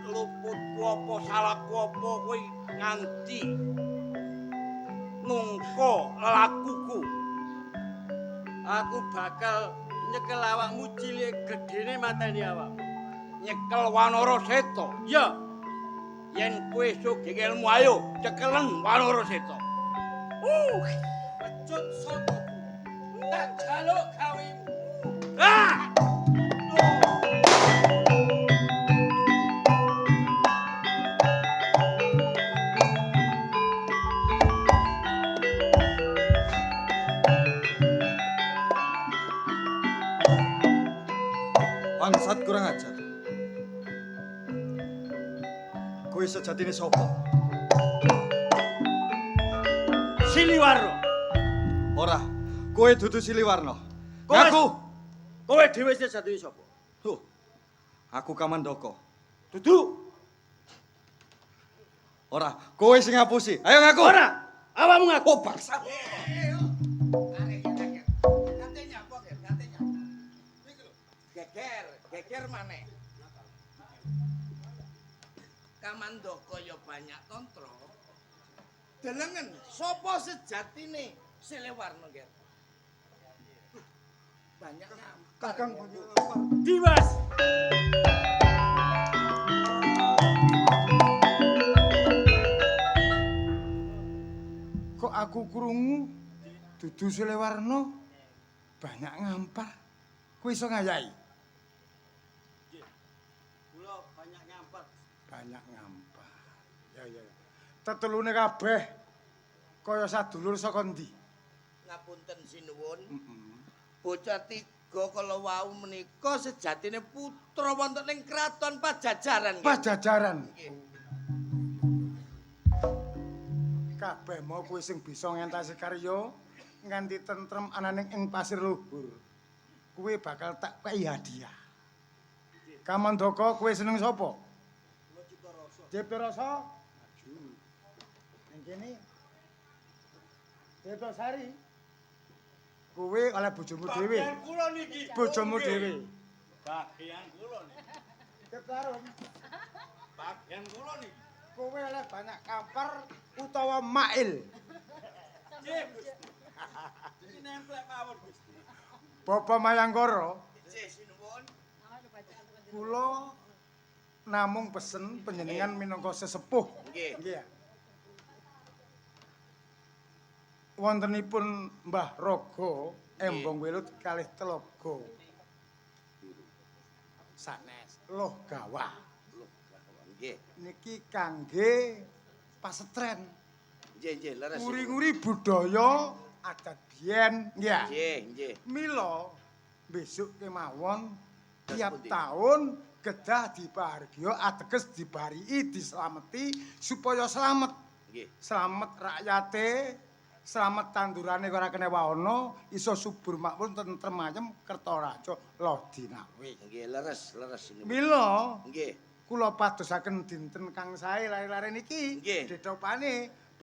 Luputku apa salahku apa kuwi nganti ngungko lelakuku. Aku bakal nyekel awakmu cilik gedene mateni awakmu. Nyekel Wanara Seta. Ya. Yen kowe sugih ilmu ayo cekelen Wanara Seta. Pecut saka tak jaluk gawimu. Ah! Bangsat kurang ajar. Kowe sejatine sapa? Siliwarna. Ora, kowe dudu Siliwarna. Kowe- Ngaku. Kowe dhewe sejatine sapa? Huh. Aku Kamandaka. Dudu. Ora, kowe sing ngapusi. Ayo ngaku. Ora, awakmu ngaku. Oh, bangsat. Geger maneh. Kamandaka ya banyak tantra. Delengen sapa sejatine Siliwarna nggih. Banyak Kakang Dimas. kok aku krungu dudu Siliwarna banyak ngampar. Kowe iso ngayahi? Kula banyak nyampar. Banyak ngampar. Ya ya. Tetelune kabeh kaya sadulur saka ndi? ngapunten sinuwun. Bocah tiga kala wau menika sejatine putra wonten ing kraton Pajajaran. Pajajaran. Kabeh mau kowe sing bisa ngentasi karya nganti tentrem ananing ing pasir luhur. Kowe bakal tak kei hadiah. Kamandaka kowe seneng sapa? Cipta Rasa. Maju. Ning kene. Cipta Sari. Kowe oleh bojomu dhewe. Bagian kula niki. Bojomu dhewe. Bagian kula niki. Ketarung. Bagian kula niki. Kowe oleh banyak kampar utawa mail. Nggih, Gusti. Iki nemplek mawon, Gusti. Bapak Mayangkara, Nggih sinuwun. kula namung pesen panjenengan minangka sesepuh. Nggih. Nggih. Wontenipun Mbah Raga embong welut kalih telaga. Sanes loh gawah. Nggih. Niki kangge pasetren. Nggih, nggih, leres. Nguri-nguri budaya adat biyen, nggih. Nggih, nggih. Mila besok kemawon tiap pundi? tahun kedah dipahargya ateges dibarii dislameti supaya slamet. Nggih. Slamet rakyate, slamet tandurane ora kena waana, iso subur makmur tentrem ayem kerta raja Ladinawe. Nggih, leres, leres sinuwun. Mila Nggih. kula padosaken dinten kang sae lare-lare niki Nggih. dedopane